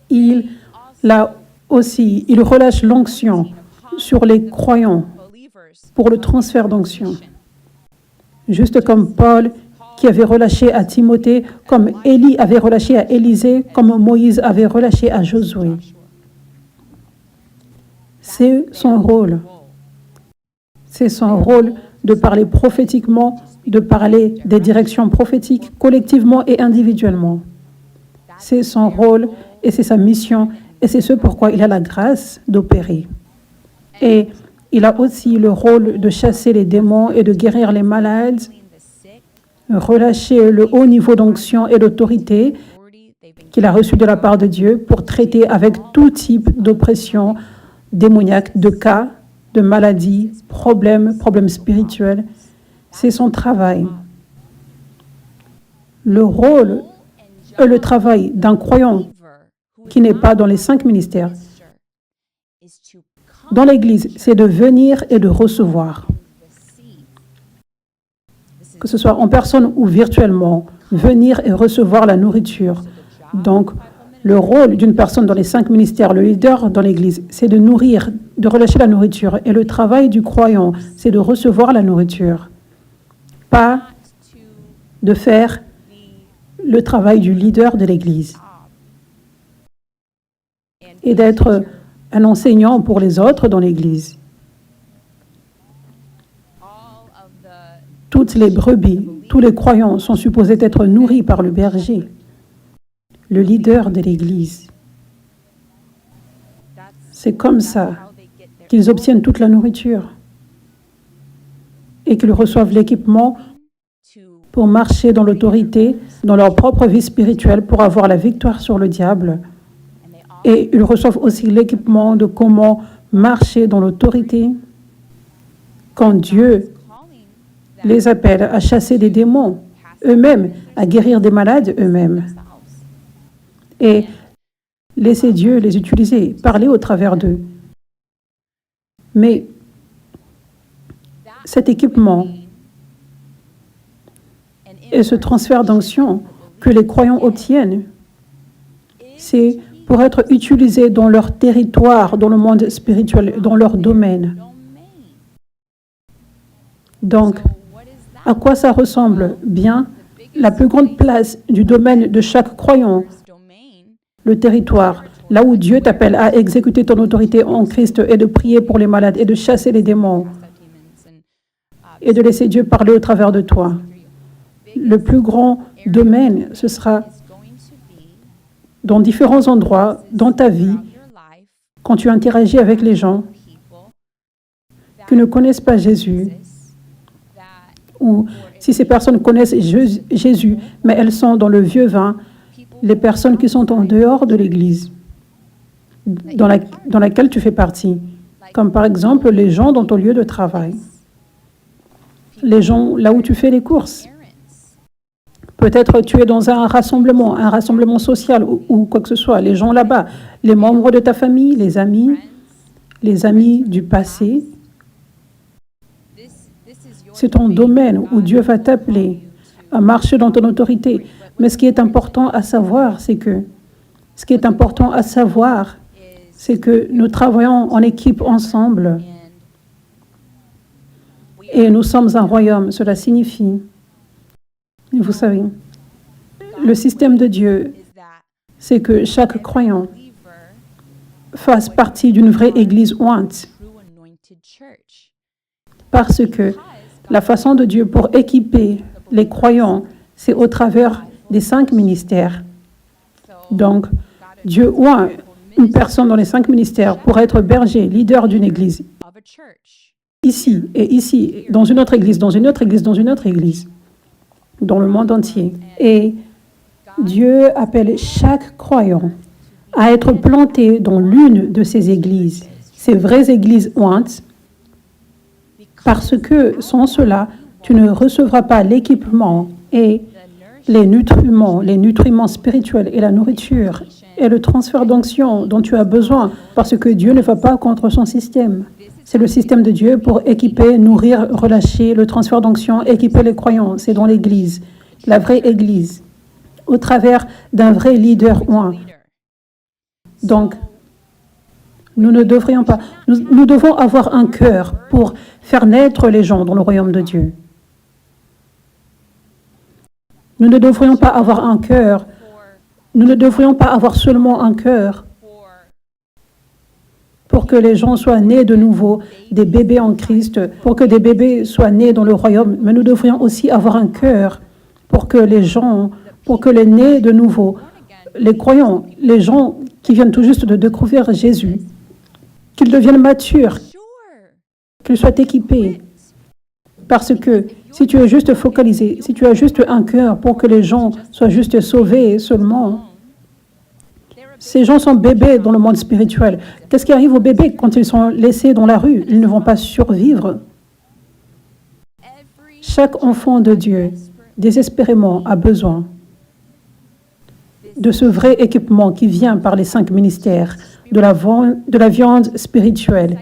S1: Il relâche l'onction sur les croyants pour le transfert d'onction. Juste comme Paul qui avait relâché à Timothée, comme Élie avait relâché à Élisée, comme Moïse avait relâché à Josué. C'est son rôle. C'est son rôle de parler prophétiquement, de parler des directions prophétiques collectivement et individuellement. C'est son rôle et c'est sa mission et c'est ce pourquoi il a la grâce d'opérer. Et il a aussi le rôle de chasser les démons et de guérir les malades, relâcher le haut niveau d'onction et d'autorité qu'il a reçu de la part de Dieu pour traiter avec tout type d'oppression démoniaque, de cas, de maladies, problèmes spirituels. C'est son travail. Le rôle Le travail d'un croyant qui n'est pas dans les 5 ministères, dans l'Église, c'est de venir et de recevoir. Que ce soit en personne ou virtuellement, venir et recevoir la nourriture. Donc, le rôle d'une personne dans les 5 ministères, le leader dans l'Église, c'est de nourrir, de relâcher la nourriture. Et le travail du croyant, c'est de recevoir la nourriture. Pas de faire le travail du leader de l'Église. Et d'être un enseignant pour les autres dans l'Église. Toutes les brebis, tous les croyants sont supposés être nourris par le berger, le leader de l'Église. C'est comme ça qu'ils obtiennent toute la nourriture et qu'ils reçoivent l'équipement pour marcher dans l'autorité, dans leur propre vie spirituelle, pour avoir la victoire sur le diable. Et ils reçoivent aussi l'équipement de comment marcher dans l'autorité quand Dieu les appelle à chasser des démons eux-mêmes, à guérir des malades eux-mêmes. Et laisser Dieu les utiliser, parler au travers d'eux. Mais cet équipement et ce transfert d'onction que les croyants obtiennent, c'est pour être utilisés dans leur territoire, dans le monde spirituel, dans leur domaine. Donc, à quoi ça ressemble? Bien, la plus grande place du domaine de chaque croyant, le territoire, là où Dieu t'appelle à exécuter ton autorité en Christ et de prier pour les malades et de chasser les démons et de laisser Dieu parler au travers de toi. Le plus grand domaine, ce sera dans différents endroits dans ta vie, quand tu interagis avec les gens qui ne connaissent pas Jésus, ou si ces personnes connaissent Jésus, mais elles sont dans le vieux vin, les personnes qui sont en dehors de l'Église, dans laquelle tu fais partie, comme par exemple les gens dans ton lieu de travail, les gens là où tu fais les courses. Peut-être tu es dans un rassemblement social ou quoi que ce soit, les gens là-bas, les membres de ta famille, les amis du passé. C'est ton domaine où Dieu va t'appeler à marcher dans ton autorité. Mais ce qui est important à savoir, c'est que nous travaillons en équipe ensemble et nous sommes un royaume. Cela signifie, vous savez, le système de Dieu, c'est que chaque croyant fasse partie d'une vraie église ointe. Parce que la façon de Dieu pour équiper les croyants, c'est au travers des 5 ministères. Donc, Dieu oint une personne dans les 5 ministères pour être berger, leader d'une église. Ici et ici, dans une autre église, dans une autre église, dans une autre église, dans le monde entier. Et Dieu appelle chaque croyant à être planté dans l'une de ces églises, ces vraies églises ointes, parce que sans cela, tu ne recevras pas l'équipement et les nutriments spirituels et la nourriture et le transfert d'onction dont tu as besoin, parce que Dieu ne va pas contre son système. C'est le système de Dieu pour équiper, nourrir, relâcher, le transfert d'onction, équiper les croyants. C'est dans l'Église, la vraie Église, au travers d'un vrai leader oint. Donc, nous ne devrions pas. Nous devons avoir un cœur pour faire naître les gens dans le royaume de Dieu. Nous ne devrions pas avoir un cœur. Nous ne devrions pas avoir seulement un cœur pour que les gens soient nés de nouveau, des bébés en Christ, pour que des bébés soient nés dans le royaume. Mais nous devrions aussi avoir un cœur pour que les nés de nouveau, les croyants, les gens qui viennent tout juste de découvrir Jésus, qu'ils deviennent matures, qu'ils soient équipés. Parce que si tu es juste focalisé, si tu as juste un cœur pour que les gens soient juste sauvés seulement, ces gens sont bébés dans le monde spirituel. Qu'est-ce qui arrive aux bébés quand ils sont laissés dans la rue? Ils ne vont pas survivre. Chaque enfant de Dieu, désespérément, a besoin de ce vrai équipement qui vient par les 5 ministères, de la viande spirituelle,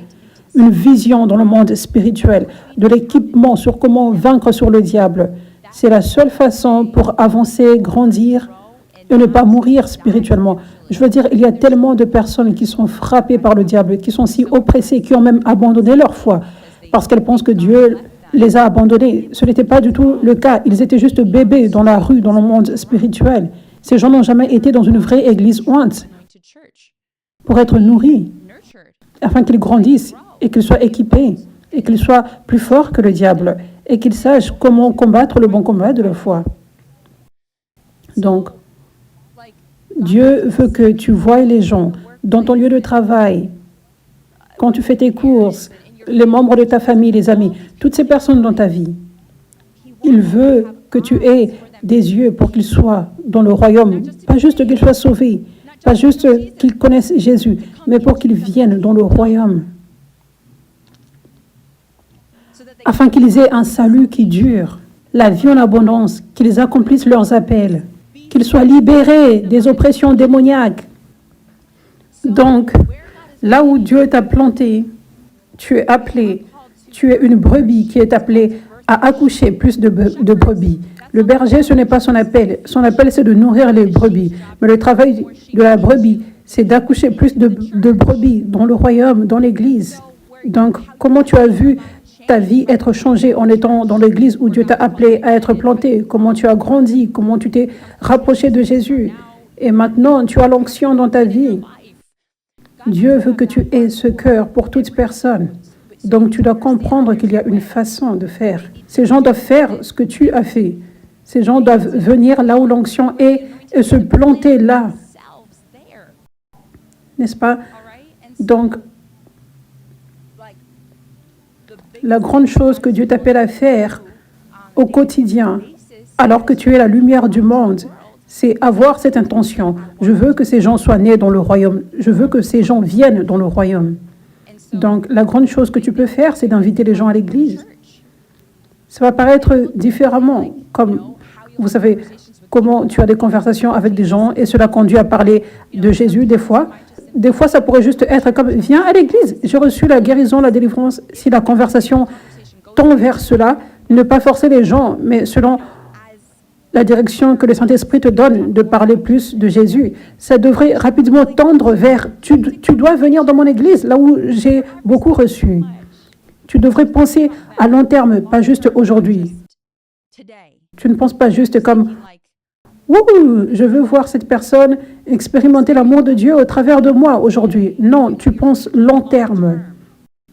S1: une vision dans le monde spirituel, de l'équipement sur comment vaincre sur le diable. C'est la seule façon pour avancer, grandir et ne pas mourir spirituellement. Je veux dire, il y a tellement de personnes qui sont frappées par le diable, qui sont si oppressées, qui ont même abandonné leur foi parce qu'elles pensent que Dieu les a abandonnés. Ce n'était pas du tout le cas. Ils étaient juste bébés dans la rue, dans le monde spirituel. Ces gens n'ont jamais été dans une vraie église ointe pour être nourris, afin qu'ils grandissent et qu'ils soient équipés et qu'ils soient plus forts que le diable et qu'ils sachent comment combattre le bon combat de la foi. Donc, Dieu veut que tu voies les gens dans ton lieu de travail, quand tu fais tes courses, les membres de ta famille, les amis, toutes ces personnes dans ta vie. Il veut que tu aies des yeux pour qu'ils soient dans le royaume, pas juste qu'ils soient sauvés, pas juste qu'ils connaissent Jésus, mais pour qu'ils viennent dans le royaume, afin qu'ils aient un salut qui dure, la vie en abondance, qu'ils accomplissent leurs appels, qu'ils soient libérés des oppressions démoniaques. Donc, là où Dieu t'a planté, tu es appelé, tu es une brebis qui est appelée à accoucher plus de brebis. Le berger, ce n'est pas son appel. Son appel, c'est de nourrir les brebis. Mais le travail de la brebis, c'est d'accoucher plus de brebis dans le royaume, dans l'Église. Donc, comment tu as vu ta vie être changée en étant dans l'Église où Dieu t'a appelé à être planté? Comment tu as grandi? Comment tu t'es rapproché de Jésus? Et maintenant, tu as l'onction dans ta vie. Dieu veut que tu aies ce cœur pour toute personne. Donc, tu dois comprendre qu'il y a une façon de faire. Ces gens doivent faire ce que tu as fait. Ces gens doivent venir là où l'onction est et se planter là. N'est-ce pas? Donc, la grande chose que Dieu t'appelle à faire au quotidien, alors que tu es la lumière du monde, c'est avoir cette intention. Je veux que ces gens soient nés dans le royaume. Je veux que ces gens viennent dans le royaume. Donc, la grande chose que tu peux faire, c'est d'inviter les gens à l'église. Ça va paraître différemment, comme, vous savez, comment tu as des conversations avec des gens et cela conduit à parler de Jésus des fois. Des fois, ça pourrait juste être comme, viens à l'église, j'ai reçu la guérison, la délivrance. Si la conversation tend vers cela, ne pas forcer les gens, mais selon la direction que le Saint-Esprit te donne de parler plus de Jésus, ça devrait rapidement tendre vers « tu dois venir dans mon église, là où j'ai beaucoup reçu ». Tu devrais penser à long terme, pas juste aujourd'hui. Tu ne penses pas juste comme « Wouhou, je veux voir cette personne expérimenter l'amour de Dieu au travers de moi aujourd'hui ». Non, tu penses long terme.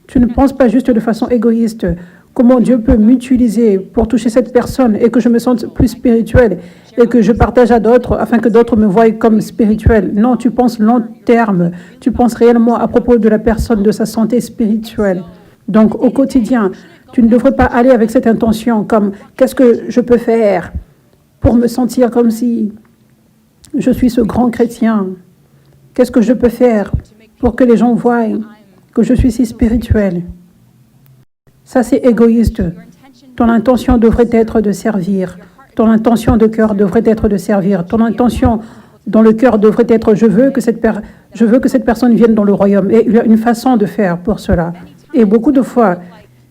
S1: Tu ne penses pas juste de façon égoïste. Comment Dieu peut m'utiliser pour toucher cette personne et que je me sente plus spirituelle et que je partage à d'autres afin que d'autres me voient comme spirituelle. Non, tu penses long terme. Tu penses réellement à propos de la personne, de sa santé spirituelle. Donc, au quotidien, tu ne devrais pas aller avec cette intention comme « qu'est-ce que je peux faire pour me sentir comme si je suis ce grand chrétien? Qu'est-ce que je peux faire pour que les gens voient que je suis si spirituel ?» Ça, c'est égoïste. Ton intention devrait être de servir. Ton intention de cœur devrait être de servir. Ton intention dans le cœur devrait être je veux que cette personne vienne dans le royaume. Et il y a une façon de faire pour cela. Et beaucoup de fois,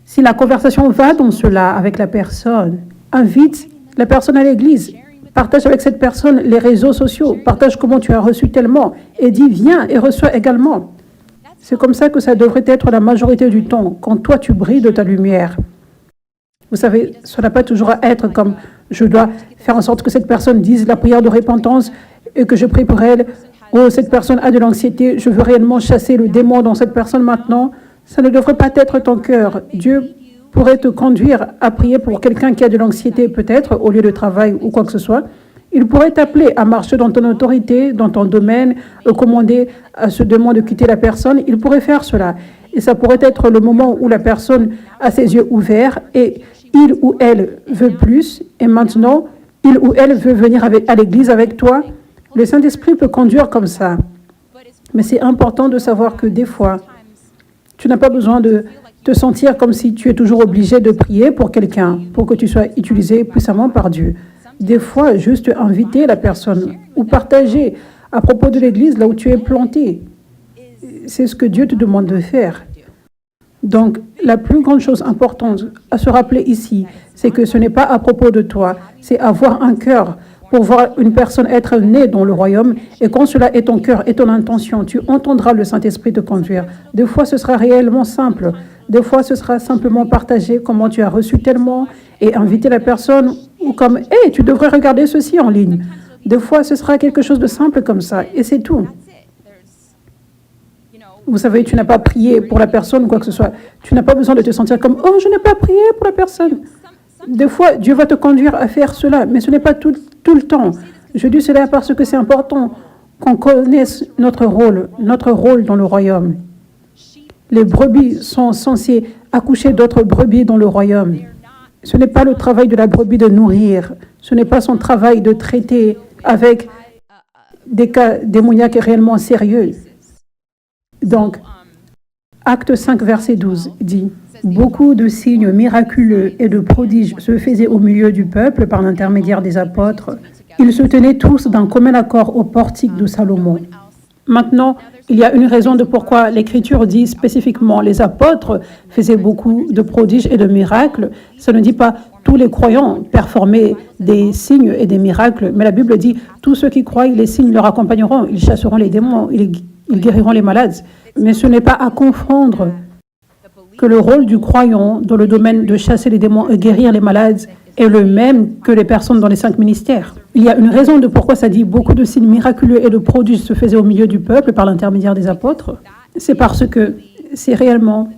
S1: si la conversation va dans cela avec la personne, invite la personne à l'église. Partage avec cette personne les réseaux sociaux. Partage comment tu as reçu tellement. Et dis viens et reçois également. C'est comme ça que ça devrait être la majorité du temps, quand toi tu brilles de ta lumière. Vous savez, ça n'a pas toujours à être comme je dois faire en sorte que cette personne dise la prière de repentance et que je prie pour elle. Oh, cette personne a de l'anxiété, je veux réellement chasser le démon dans cette personne maintenant. Ça ne devrait pas être ton cœur. Dieu pourrait te conduire à prier pour quelqu'un qui a de l'anxiété peut-être au lieu de travail ou quoi que ce soit. Il pourrait t'appeler à marcher dans ton autorité, dans ton domaine, commander à ce demande de quitter la personne. Il pourrait faire cela. Et ça pourrait être le moment où la personne a ses yeux ouverts et il ou elle veut plus. Et maintenant, il ou elle veut venir à l'église avec toi. Le Saint-Esprit peut conduire comme ça. Mais c'est important de savoir que des fois, tu n'as pas besoin de te sentir comme si tu es toujours obligé de prier pour quelqu'un, pour que tu sois utilisé puissamment par Dieu. Des fois, juste inviter la personne ou partager à propos de l'église là où tu es planté. C'est ce que Dieu te demande de faire. Donc, la plus grande chose importante à se rappeler ici, c'est que ce n'est pas à propos de toi, c'est avoir un cœur pour voir une personne être née dans le royaume. Et quand cela est ton cœur et ton intention, tu entendras le Saint-Esprit te conduire. Des fois, ce sera réellement simple. Des fois, ce sera simplement partager comment tu as reçu tellement et inviter la personne ou comme « Hey, tu devrais regarder ceci en ligne ». Des fois, ce sera quelque chose de simple comme ça et c'est tout. Vous savez, tu n'as pas prié pour la personne ou quoi que ce soit. Tu n'as pas besoin de te sentir comme « Oh, je n'ai pas prié pour la personne ». Des fois, Dieu va te conduire à faire cela, mais ce n'est pas tout le temps. Je dis cela parce que c'est important qu'on connaisse notre rôle dans le royaume. Les brebis sont censées accoucher d'autres brebis dans le royaume. Ce n'est pas le travail de la brebis de nourrir. Ce n'est pas son travail de traiter avec des cas démoniaques réellement sérieux. Donc, Acte 5, verset 12 dit « Beaucoup de signes miraculeux et de prodiges se faisaient au milieu du peuple par l'intermédiaire des apôtres. Ils se tenaient tous d'un commun accord au portique de Salomon. » Maintenant, il y a une raison de pourquoi l'Écriture dit spécifiquement les apôtres faisaient beaucoup de prodiges et de miracles. Ça ne dit pas tous les croyants performaient des signes et des miracles, mais la Bible dit tous ceux qui croient, les signes leur accompagneront, ils chasseront les démons, ils guériront les malades. Mais ce n'est pas à confondre que le rôle du croyant dans le domaine de chasser les démons et guérir les malades est le même que les personnes dans les 5 ministères. Il y a une raison de pourquoi ça dit beaucoup de signes miraculeux et de prodiges se faisaient au milieu du peuple par l'intermédiaire des apôtres. C'est parce que c'est réellement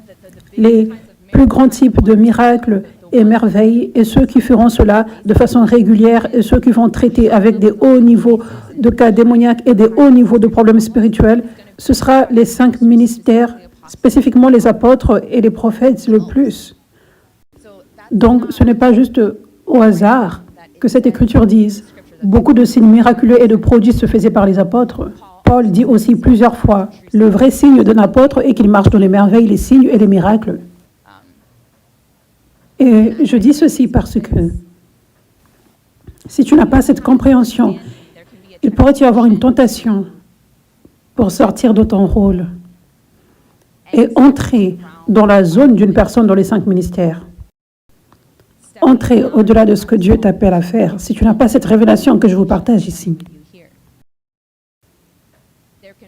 S1: les plus grands types de miracles et merveilles et ceux qui feront cela de façon régulière et ceux qui vont traiter avec des hauts niveaux de cas démoniaques et des hauts niveaux de problèmes spirituels, ce sera les 5 ministères, spécifiquement les apôtres et les prophètes le plus. Donc, ce n'est pas juste au hasard que cette écriture dise beaucoup de signes miraculeux et de prodiges se faisaient par les apôtres. Paul dit aussi plusieurs fois le vrai signe d'un apôtre est qu'il marche dans les merveilles, les signes et les miracles. Et je dis ceci parce que si tu n'as pas cette compréhension, il pourrait y avoir une tentation pour sortir de ton rôle et entrer dans la zone d'une personne dans les 5 ministères. Entrer au-delà de ce que Dieu t'appelle à faire, si tu n'as pas cette révélation que je vous partage ici.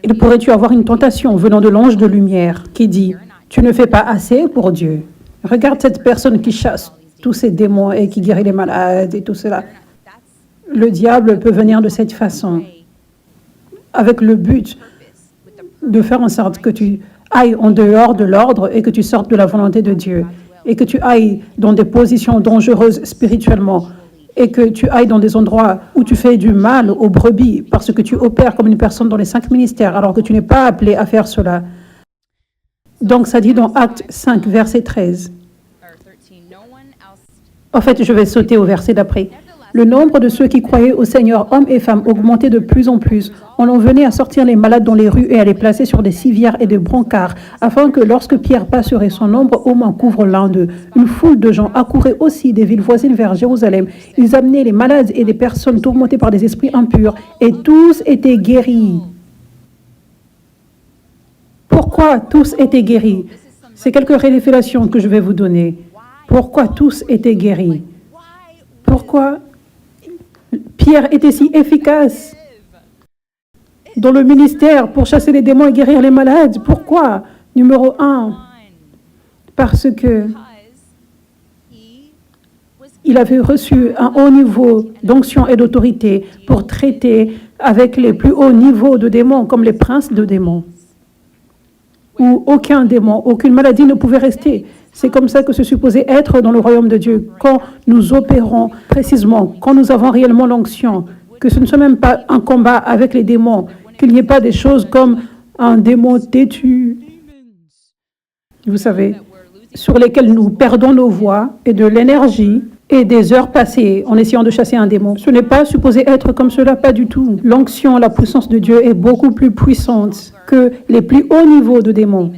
S1: Il pourrait y avoir une tentation venant de l'ange de lumière qui dit « Tu ne fais pas assez pour Dieu. Regarde cette personne qui chasse tous ces démons et qui guérit les malades et tout cela. » Le diable peut venir de cette façon, avec le but de faire en sorte que tu ailles en dehors de l'ordre et que tu sortes de la volonté de Dieu et que tu ailles dans des positions dangereuses spirituellement et que tu ailles dans des endroits où tu fais du mal aux brebis parce que tu opères comme une personne dans les 5 ministères alors que tu n'es pas appelé à faire cela. Donc ça dit dans Acte 5, verset 13. En fait, je vais sauter au verset d'après. Le nombre de ceux qui croyaient au Seigneur, hommes et femmes, augmentait de plus en plus. On en venait à sortir les malades dans les rues et à les placer sur des civières et des brancards, afin que lorsque Pierre passerait, son ombre au moins couvre l'un d'eux. Une foule de gens accourait aussi des villes voisines vers Jérusalem. Ils amenaient les malades et des personnes tourmentées par des esprits impurs, et tous étaient guéris. Pourquoi tous étaient guéris? C'est quelques révélations que je vais vous donner. Pourquoi tous étaient guéris? Pourquoi Pierre était si efficace dans le ministère pour chasser les démons et guérir les malades? Pourquoi? Numéro 1, parce que il avait reçu un haut niveau d'onction et d'autorité pour traiter avec les plus hauts niveaux de démons, comme les princes de démons, où aucun démon, aucune maladie ne pouvait rester. C'est comme ça que c'est supposé être dans le royaume de Dieu. Quand nous opérons précisément, quand nous avons réellement l'onction, que ce ne soit même pas un combat avec les démons, qu'il n'y ait pas des choses comme un démon têtu, vous savez, sur lesquels nous perdons nos voix et de l'énergie et des heures passées en essayant de chasser un démon. Ce n'est pas supposé être comme cela, pas du tout. L'onction, la puissance de Dieu est beaucoup plus puissante que les plus hauts niveaux de démons.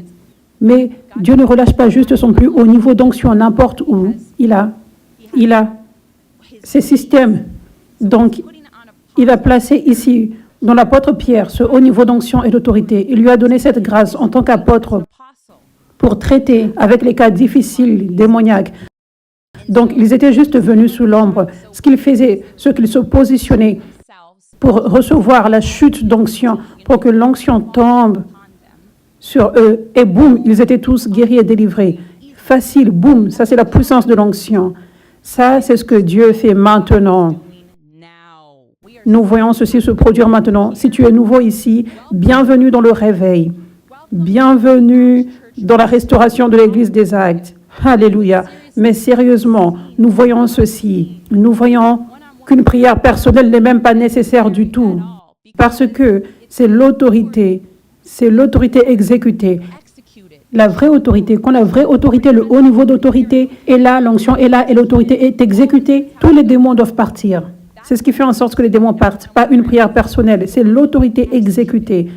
S1: Mais Dieu ne relâche pas juste son plus haut niveau d'onction n'importe où. Il a ses systèmes Donc, il a placé ici, dans l'apôtre Pierre, ce haut niveau d'onction et d'autorité. Il lui a donné cette grâce en tant qu'apôtre pour traiter avec les cas difficiles, démoniaques. Donc, ils étaient juste venus sous l'ombre. Ce qu'ils faisaient, ce qu'ils se positionnaient pour recevoir la chute d'onction, pour que l'onction tombe sur eux. Et boum, ils étaient tous guéris et délivrés. Facile, boum, ça c'est la puissance de l'onction. Ça, c'est ce que Dieu fait maintenant. Nous voyons ceci se produire maintenant. Si tu es nouveau ici, bienvenue dans le réveil. Bienvenue dans la restauration de l'Église des Actes. Alléluia. Mais sérieusement, nous voyons ceci. Nous voyons qu'une prière personnelle n'est même pas nécessaire du tout. Parce que c'est l'autorité exécutée. La vraie autorité, quand la vraie autorité, le haut niveau d'autorité est là, l'onction est là et l'autorité est exécutée, tous les démons doivent partir. C'est ce qui fait en sorte que les démons partent, pas une prière personnelle, c'est l'autorité exécutée.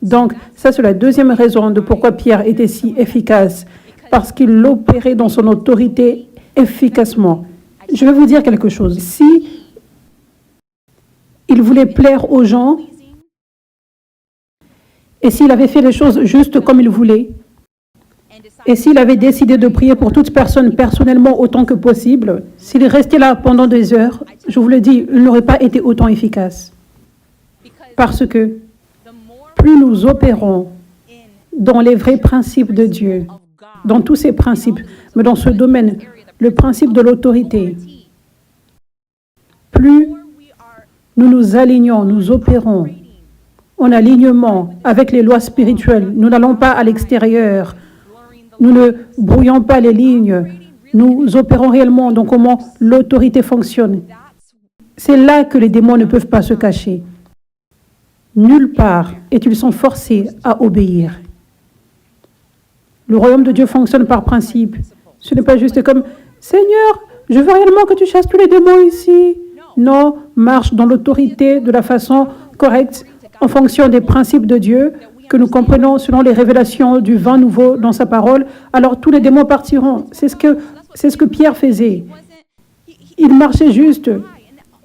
S1: Donc, ça c'est la deuxième raison de pourquoi Pierre était si efficace, parce qu'il opérait dans son autorité efficacement. Je vais vous dire quelque chose. Si il voulait plaire aux gens, et s'il avait fait les choses juste comme il voulait, et s'il avait décidé de prier pour toute personne personnellement autant que possible, s'il restait là pendant des heures, je vous le dis, il n'aurait pas été autant efficace. Parce que plus nous opérons dans les vrais principes de Dieu, dans tous ces principes, mais dans ce domaine, le principe de l'autorité, plus nous nous alignons, nous opérons en alignement avec les lois spirituelles, nous n'allons pas à l'extérieur, nous ne brouillons pas les lignes, nous opérons réellement dans comment l'autorité fonctionne. C'est là que les démons ne peuvent pas se cacher. Nulle part, et ils sont forcés à obéir. Le royaume de Dieu fonctionne par principe. Ce n'est pas juste comme « Seigneur, je veux réellement que tu chasses tous les démons ici. » Non, marche dans l'autorité de la façon correcte, en fonction des principes de Dieu, que nous comprenons selon les révélations du vin nouveau dans sa parole, alors tous les démons partiront. C'est ce que Pierre faisait. Il marchait juste.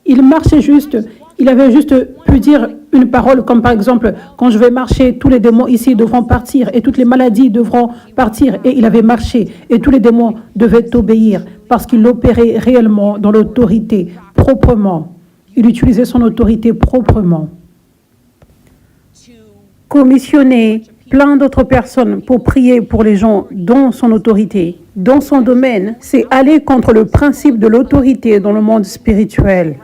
S1: Il avait juste pu dire une parole comme par exemple, quand je vais marcher, tous les démons ici devront partir et toutes les maladies devront partir. Et il avait marché et tous les démons devaient obéir parce qu'il opérait réellement dans l'autorité, proprement. Il utilisait son autorité proprement. Commissionner plein d'autres personnes pour prier pour les gens dans son autorité, dans son domaine, c'est aller contre le principe de l'autorité dans le monde spirituel.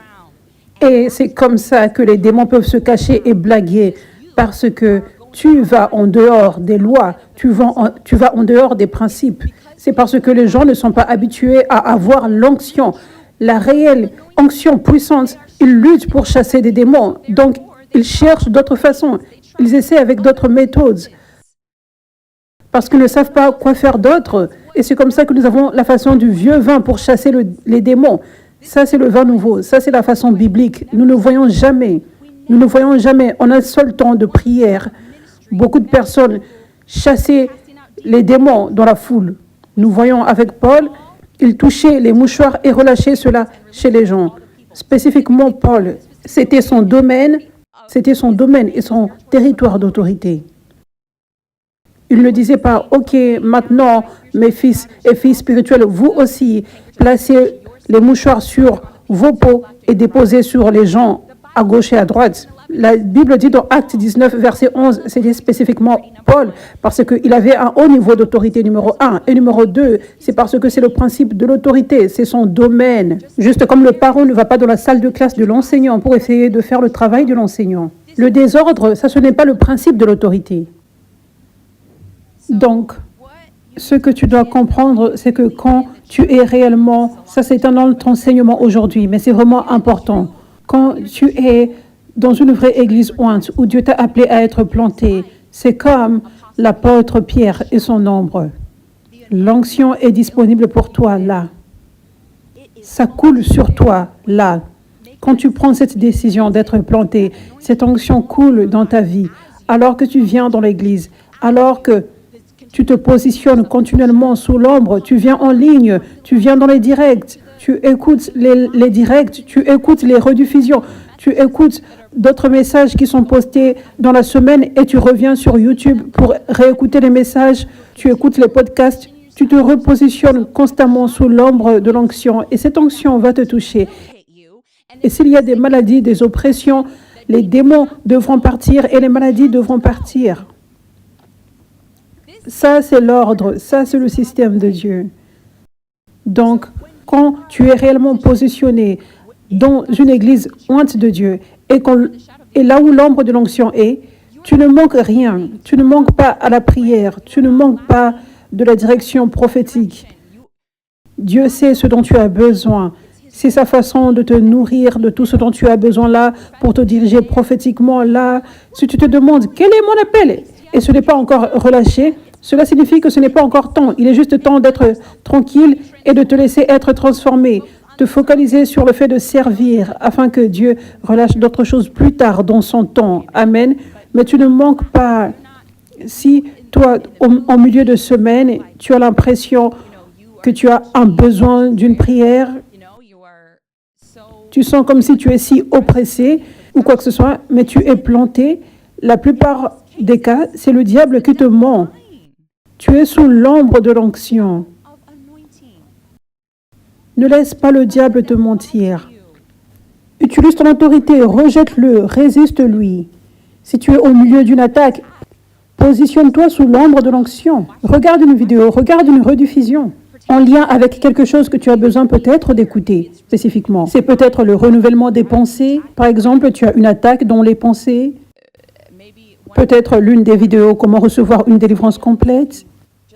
S1: Et c'est comme ça que les démons peuvent se cacher et blaguer, parce que tu vas en dehors des lois, tu vas en dehors des principes. C'est parce que les gens ne sont pas habitués à avoir l'onction, la réelle onction puissante. Ils luttent pour chasser des démons, donc ils cherchent d'autres façons. Ils essaient avec d'autres méthodes parce qu'ils ne savent pas quoi faire d'autre. Et c'est comme ça que nous avons la façon du vieux vin pour chasser les démons. Ça, c'est le vin nouveau. Ça, c'est la façon biblique. Nous ne voyons jamais. On a un seul temps de prière. Beaucoup de personnes chassaient les démons dans la foule. Nous voyons avec Paul, il touchait les mouchoirs et relâchait cela chez les gens. Spécifiquement, Paul, c'était son domaine et son territoire d'autorité. Il ne disait pas, OK, maintenant, mes fils et filles spirituelles, vous aussi, placez les mouchoirs sur vos peaux et déposez sur les gens à gauche et à droite. La Bible dit dans Actes 19, verset 11, c'était spécifiquement Paul, parce qu'il avait un haut niveau d'autorité, numéro 1. Et numéro 2, c'est parce que c'est le principe de l'autorité, c'est son domaine. Juste comme le parent ne va pas dans la salle de classe de l'enseignant pour essayer de faire le travail de l'enseignant. Le désordre, ça, ce n'est pas le principe de l'autorité. Donc, ce que tu dois comprendre, c'est que quand tu es réellement, ça c'est un autre enseignement aujourd'hui, mais c'est vraiment important. Quand tu es dans une vraie église ointe où Dieu t'a appelé à être planté, c'est comme l'apôtre Pierre et son ombre. L'onction est disponible pour toi là. Ça coule sur toi là. Quand tu prends cette décision d'être planté, cette onction coule dans ta vie. Alors que tu viens dans l'église, alors que tu te positionnes continuellement sous l'ombre, tu viens en ligne, tu viens dans les directs, tu écoutes les directs, tu écoutes les rediffusions, tu écoutes d'autres messages qui sont postés dans la semaine et tu reviens sur YouTube pour réécouter les messages, tu écoutes les podcasts, tu te repositionnes constamment sous l'ombre de l'onction et cette onction va te toucher. Et s'il y a des maladies, des oppressions, les démons devront partir et les maladies devront partir. Ça, c'est l'ordre, ça, c'est le système de Dieu. Donc, quand tu es réellement positionné dans une église ointe de Dieu et là où l'ombre de l'onction est, tu ne manques rien. Tu ne manques pas à la prière. Tu ne manques pas de la direction prophétique. Dieu sait ce dont tu as besoin. C'est sa façon de te nourrir de tout ce dont tu as besoin là pour te diriger prophétiquement là. Si tu te demandes quel est mon appel et ce n'est pas encore relâché, cela signifie que ce n'est pas encore temps. Il est juste temps d'être tranquille et de te laisser être transformé, te focaliser sur le fait de servir afin que Dieu relâche d'autres choses plus tard dans son temps. Amen. Mais tu ne manques pas. Si toi, en milieu de semaine, tu as l'impression que tu as un besoin d'une prière, tu sens comme si tu es si oppressé ou quoi que ce soit, mais tu es planté, la plupart des cas, c'est le diable qui te ment. Tu es sous l'ombre de l'onction. Ne laisse pas le diable te mentir. Utilise ton autorité, rejette-le, résiste-lui. Si tu es au milieu d'une attaque, positionne-toi sous l'ombre de l'onction. Regarde une vidéo, regarde une rediffusion en lien avec quelque chose que tu as besoin peut-être d'écouter spécifiquement. C'est peut-être le renouvellement des pensées. Par exemple, tu as une attaque dans les pensées. Peut-être l'une des vidéos, comment recevoir une délivrance complète.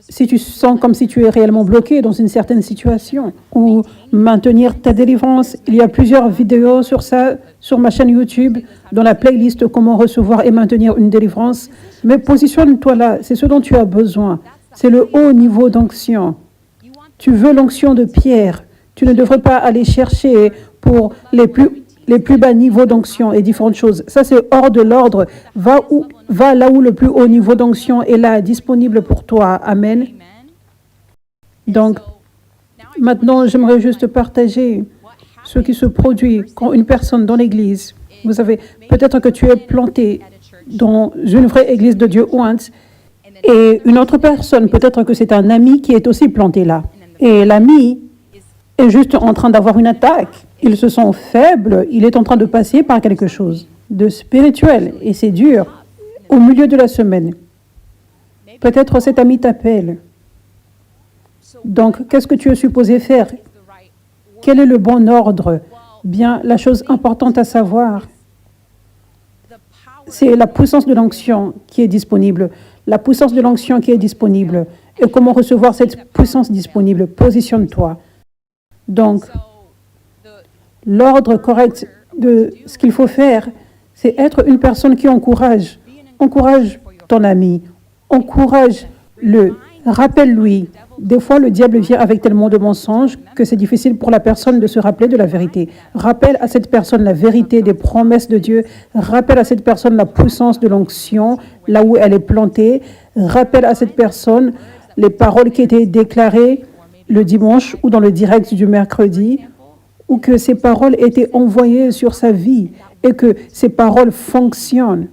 S1: Si tu sens comme si tu es réellement bloqué dans une certaine situation ou maintenir ta délivrance, il y a plusieurs vidéos sur ça sur ma chaîne YouTube dans la playlist comment recevoir et maintenir une délivrance. Mais positionne-toi là, c'est ce dont tu as besoin. C'est le haut niveau d'onction. Tu veux l'onction de Pierre. Tu ne devrais pas aller chercher pour les plus bas niveaux d'onction et différentes choses. Ça, c'est hors de l'ordre. Va là où le plus haut niveau d'onction est là, disponible pour toi. Amen. Donc, maintenant, j'aimerais juste partager ce qui se produit quand une personne dans l'Église, vous savez, peut-être que tu es planté dans une vraie Église de Dieu ointe et une autre personne, peut-être que c'est un ami qui est aussi planté là. Et l'ami est juste en train d'avoir une attaque. Ils se sentent faibles, il est en train de passer par quelque chose de spirituel et c'est dur. Au milieu de la semaine, peut-être cet ami t'appelle. Donc, qu'est-ce que tu es supposé faire? Quel est le bon ordre? Bien, la chose importante à savoir, c'est la puissance de l'onction qui est disponible. La puissance de l'onction qui est disponible. Et comment recevoir cette puissance disponible? Positionne-toi. Donc, l'ordre correct de ce qu'il faut faire, c'est être une personne qui encourage. Encourage ton ami. Encourage-le. Rappelle-lui. Des fois, le diable vient avec tellement de mensonges que c'est difficile pour la personne de se rappeler de la vérité. Rappelle à cette personne la vérité des promesses de Dieu. Rappelle à cette personne la puissance de l'onction, là où elle est plantée. Rappelle à cette personne les paroles qui étaient déclarées le dimanche ou dans le direct du mercredi, ou que ces paroles étaient envoyées sur sa vie et que ces paroles fonctionnent.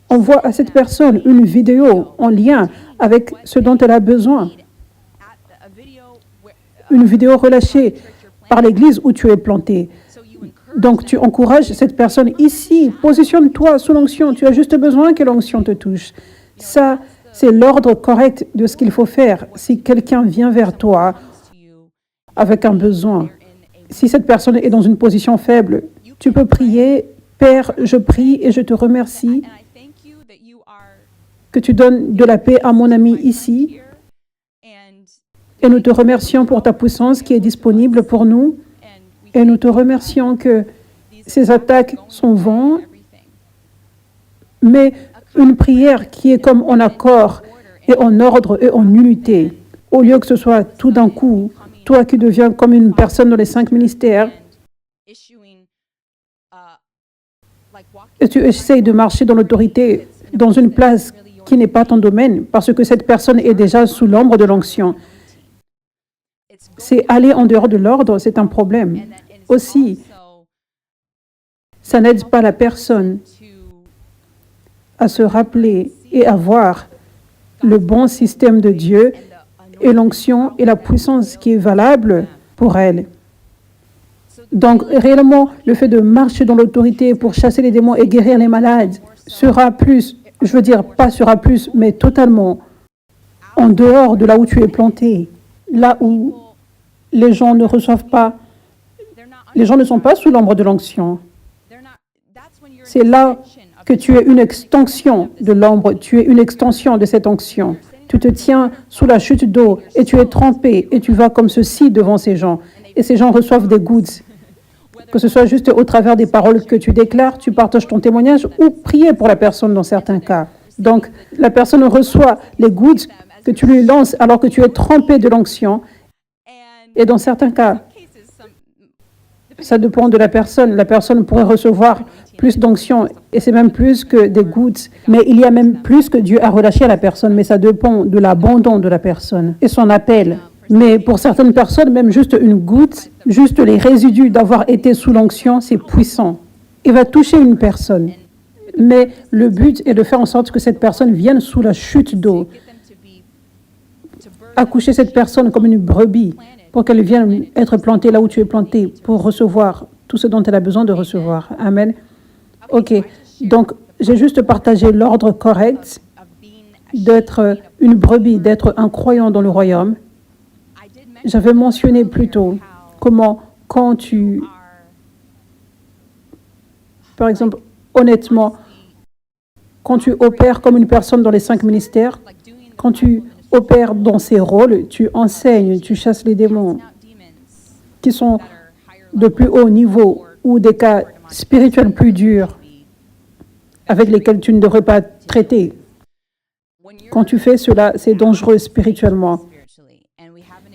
S1: Envoie à cette personne une vidéo en lien avec ce dont elle a besoin. Une vidéo relâchée par l'Église où tu es planté. Donc, tu encourages cette personne ici. Positionne-toi sous l'onction. Tu as juste besoin que l'onction te touche. Ça, c'est l'ordre correct de ce qu'il faut faire. Si quelqu'un vient vers toi avec un besoin, si cette personne est dans une position faible, tu peux prier. Père, je prie et je te remercie que tu donnes de la paix à mon ami ici. Et nous te remercions pour ta puissance qui est disponible pour nous. Et nous te remercions que ces attaques sont vaines. Mais une prière qui est comme en accord et en ordre et en unité, au lieu que ce soit tout d'un coup, toi qui deviens comme une personne dans les 5 ministères, et tu essayes de marcher dans l'autorité, dans une place qui n'est pas ton domaine, parce que cette personne est déjà sous l'ombre de l'onction. C'est aller en dehors de l'ordre, c'est un problème. Aussi, ça n'aide pas la personne à se rappeler et à voir le bon système de Dieu et l'onction et la puissance qui est valable pour elle. Donc, réellement, le fait de marcher dans l'autorité pour chasser les démons et guérir les malades sera plus, je veux dire, pas sera plus, mais totalement en dehors de là où tu es planté, là où les gens ne reçoivent pas, les gens ne sont pas sous l'ombre de l'onction. C'est là que tu es une extension de l'ombre, tu es une extension de cette onction. Tu te tiens sous la chute d'eau et tu es trempé et tu vas comme ceci devant ces gens. Et ces gens reçoivent des goods. Que ce soit juste au travers des paroles que tu déclares, tu partages ton témoignage ou prier pour la personne dans certains cas. Donc, la personne reçoit les goods que tu lui lances alors que tu es trempé de l'onction. Et dans certains cas, ça dépend de la personne. La personne pourrait recevoir plus d'onction et c'est même plus que des goods. Mais il y a même plus que Dieu a relâché à la personne, mais ça dépend de l'abandon de la personne et son appel. Mais pour certaines personnes, même juste une goutte, juste les résidus d'avoir été sous l'onction, c'est puissant. Il va toucher une personne. Mais le but est de faire en sorte que cette personne vienne sous la chute d'eau. Accoucher cette personne comme une brebis pour qu'elle vienne être plantée là où tu es planté pour recevoir tout ce dont elle a besoin de recevoir. Amen. OK. Donc, j'ai juste partagé l'ordre correct d'être une brebis, d'être un croyant dans le royaume. J'avais mentionné plus tôt comment, quand tu, par exemple, honnêtement, quand tu opères comme une personne dans les 5 ministères, quand tu opères dans ces rôles, tu enseignes, tu chasses les démons qui sont de plus haut niveau ou des cas spirituels plus durs avec lesquels tu ne devrais pas traiter. Quand tu fais cela, c'est dangereux spirituellement.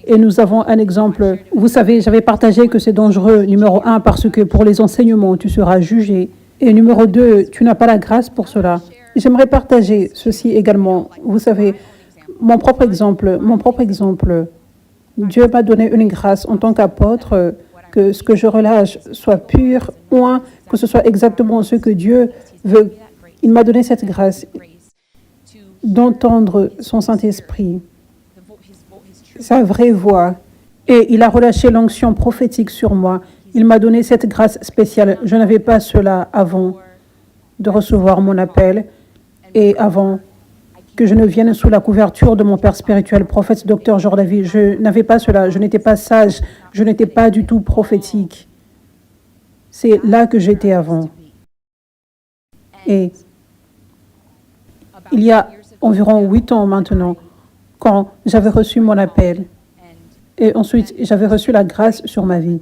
S1: Et nous avons un exemple. Vous savez, j'avais partagé que c'est dangereux, numéro 1, parce que pour les enseignements, tu seras jugé. Et numéro 2, tu n'as pas la grâce pour cela. J'aimerais partager ceci également. Vous savez, mon propre exemple. Dieu m'a donné une grâce en tant qu'apôtre, que ce que je relâche soit pur, ou que ce soit exactement ce que Dieu veut. Il m'a donné cette grâce d'entendre son Saint-Esprit, sa vraie voix. Et il a relâché l'onction prophétique sur moi. Il m'a donné cette grâce spéciale. Je n'avais pas cela avant de recevoir mon appel et avant que je ne vienne sous la couverture de mon père spirituel, prophète Dr. Jordavi. Je n'avais pas cela. Je n'étais pas sage. Je n'étais pas du tout prophétique. C'est là que j'étais avant. Et il y a environ 8 ans maintenant, quand j'avais reçu mon appel. Et ensuite, j'avais reçu la grâce sur ma vie.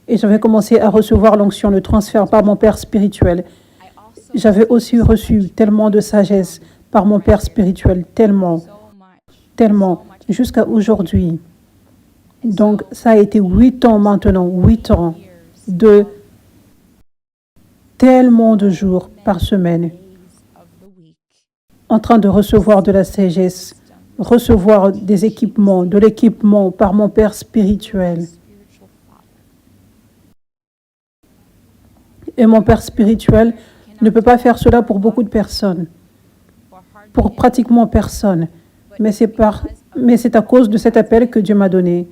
S1: Et j'avais commencé à recevoir l'onction, le transfert par mon père spirituel. J'avais aussi reçu tellement de sagesse par mon père spirituel, tellement, jusqu'à aujourd'hui. Donc, ça a été 8 ans maintenant, 8 ans de tellement de jours par semaine, en train de recevoir de la sagesse, recevoir des équipements, de l'équipement par mon père spirituel. Et mon père spirituel ne peut pas faire cela pour beaucoup de personnes, pour pratiquement personne. Mais c'est à cause de cet appel que Dieu m'a donné.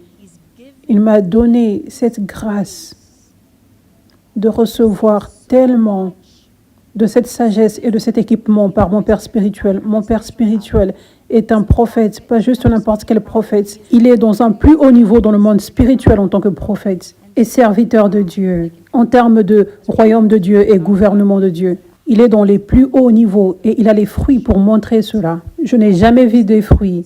S1: Il m'a donné cette grâce de recevoir tellement de cette sagesse et de cet équipement par mon père spirituel. Mon père spirituel est un prophète, pas juste n'importe quel prophète. Il est dans un plus haut niveau dans le monde spirituel en tant que prophète et serviteur de Dieu. En termes de royaume de Dieu et gouvernement de Dieu, il est dans les plus hauts niveaux et il a les fruits pour montrer cela. Je n'ai jamais vu des fruits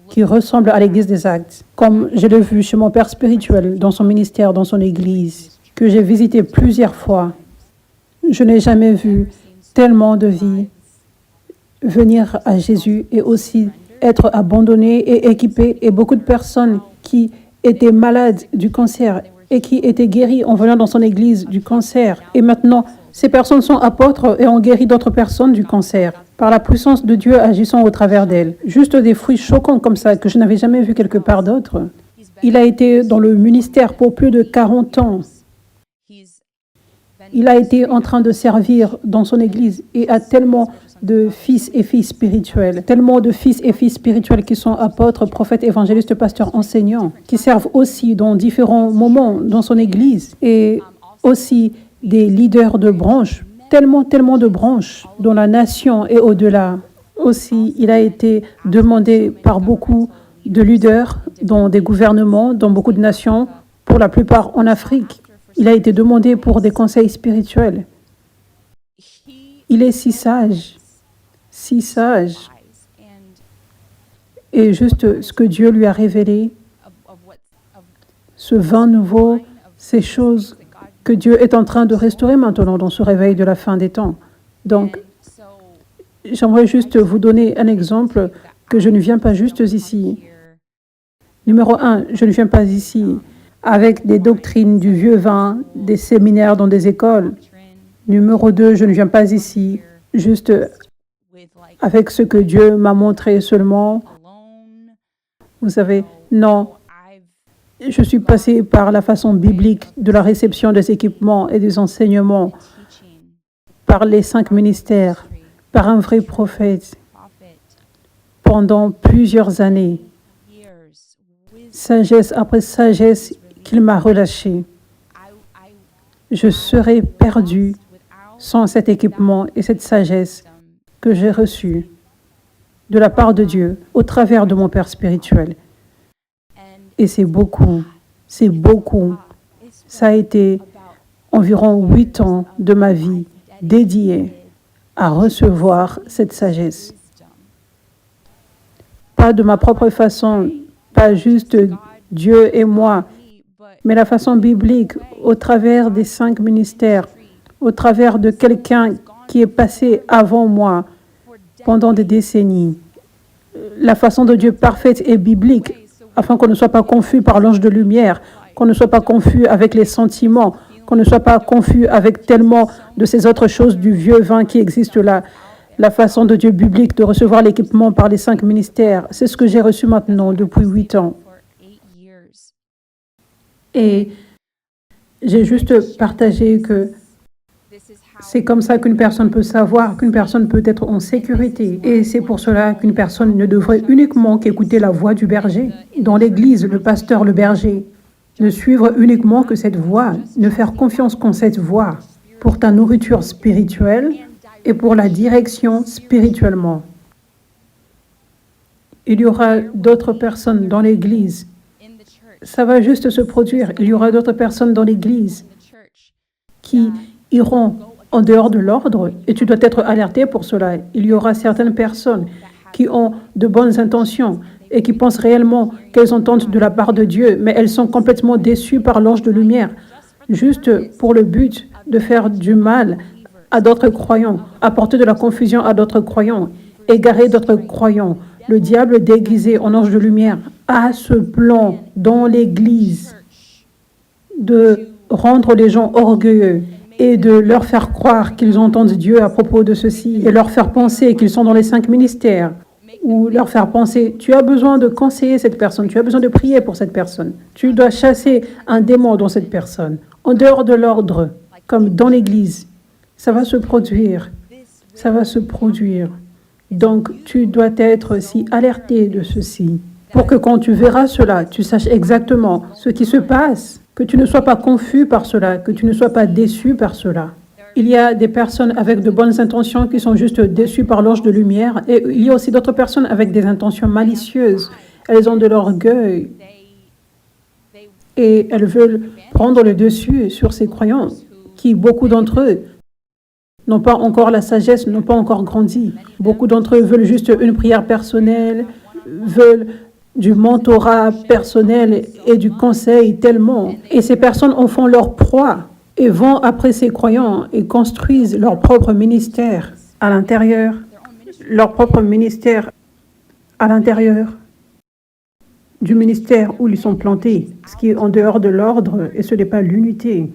S1: qui ressemblent à l'Église des Actes, comme je l'ai vu chez mon père spirituel, dans son ministère, dans son Église, que j'ai visité plusieurs fois. Je n'ai jamais vu tellement de vies venir à Jésus et aussi être abandonnées et équipées, et beaucoup de personnes qui étaient malades du cancer et qui étaient guéries en venant dans son Église du cancer. Et maintenant, ces personnes sont apôtres et ont guéri d'autres personnes du cancer par la puissance de Dieu agissant au travers d'elles. Juste des fruits choquants comme ça que je n'avais jamais vu quelque part d'autre. Il a été dans le ministère pour plus de 40 ans. Il a été en train de servir dans son église et a tellement de fils et filles spirituels, qui sont apôtres, prophètes, évangélistes, pasteurs, enseignants, qui servent aussi dans différents moments dans son église et aussi des leaders de branches, tellement de branches dans la nation et au-delà. Aussi, il a été demandé par beaucoup de leaders dans des gouvernements, dans beaucoup de nations, pour la plupart en Afrique. Il a été demandé pour des conseils spirituels. Il est si sage. Et juste ce que Dieu lui a révélé, ce vin nouveau, ces choses que Dieu est en train de restaurer maintenant dans ce réveil de la fin des temps. Donc, j'aimerais juste vous donner un exemple que je ne viens pas juste ici. Numéro 1, je ne viens pas ici avec des doctrines du vieux vin, des séminaires dans des écoles. Numéro 2, je ne viens pas ici juste avec ce que Dieu m'a montré seulement. Vous savez, non. Je suis passé par la façon biblique de la réception des équipements et des enseignements, par les 5 ministères, par un vrai prophète, pendant plusieurs années. Sagesse après sagesse qu'il m'a relâchée. Je serais perdu sans cet équipement et cette sagesse que j'ai reçue de la part de Dieu au travers de mon Père spirituel. Et c'est beaucoup. Ça a été environ 8 ans de ma vie dédiée à recevoir cette sagesse. Pas de ma propre façon, pas juste Dieu et moi, mais la façon biblique, au travers des 5 ministères, au travers de quelqu'un qui est passé avant moi pendant des décennies. La façon de Dieu parfaite et biblique, afin qu'on ne soit pas confus par l'ange de lumière, qu'on ne soit pas confus avec les sentiments, qu'on ne soit pas confus avec tellement de ces autres choses du vieux vin qui existent là. La façon de Dieu biblique de recevoir l'équipement par les 5 ministères, c'est ce que j'ai reçu maintenant depuis 8 ans. Et j'ai juste partagé que c'est comme ça qu'une personne peut savoir, qu'une personne peut être en sécurité. Et c'est pour cela qu'une personne ne devrait uniquement qu'écouter la voix du berger. Dans l'église, le pasteur, le berger, ne suivre uniquement que cette voix, ne faire confiance qu'en cette voix pour ta nourriture spirituelle et pour la direction spirituellement. Il y aura d'autres personnes dans l'église. Ça va juste se produire. Il y aura d'autres personnes dans l'église qui iront en dehors de l'ordre et tu dois être alerté pour cela. Il y aura certaines personnes qui ont de bonnes intentions et qui pensent réellement qu'elles entendent de la part de Dieu, mais elles sont complètement déçues par l'ange de lumière, juste pour le but de faire du mal à d'autres croyants, apporter de la confusion à d'autres croyants, égarer d'autres croyants. Le diable déguisé en ange de lumière a ce plan dans l'Église de rendre les gens orgueilleux et de leur faire croire qu'ils entendent Dieu à propos de ceci et leur faire penser qu'ils sont dans les 5 ministères ou leur faire penser, tu as besoin de conseiller cette personne, tu as besoin de prier pour cette personne, tu dois chasser un démon dans cette personne, en dehors de l'ordre, comme dans l'Église. Ça va se produire. Donc, tu dois être si alerté de ceci pour que quand tu verras cela, tu saches exactement ce qui se passe, que tu ne sois pas confus par cela, que tu ne sois pas déçu par cela. Il y a des personnes avec de bonnes intentions qui sont juste déçues par l'ange de lumière et il y a aussi d'autres personnes avec des intentions malicieuses. Elles ont de l'orgueil et elles veulent prendre le dessus sur ces croyants qui, beaucoup d'entre eux, n'ont pas encore la sagesse, n'ont pas encore grandi. Beaucoup d'entre eux veulent juste une prière personnelle, veulent du mentorat personnel et du conseil tellement. Et ces personnes en font leur proie et vont après ces croyants et construisent leur propre ministère à l'intérieur, du ministère où ils sont plantés, ce qui est en dehors de l'ordre et ce n'est pas l'unité.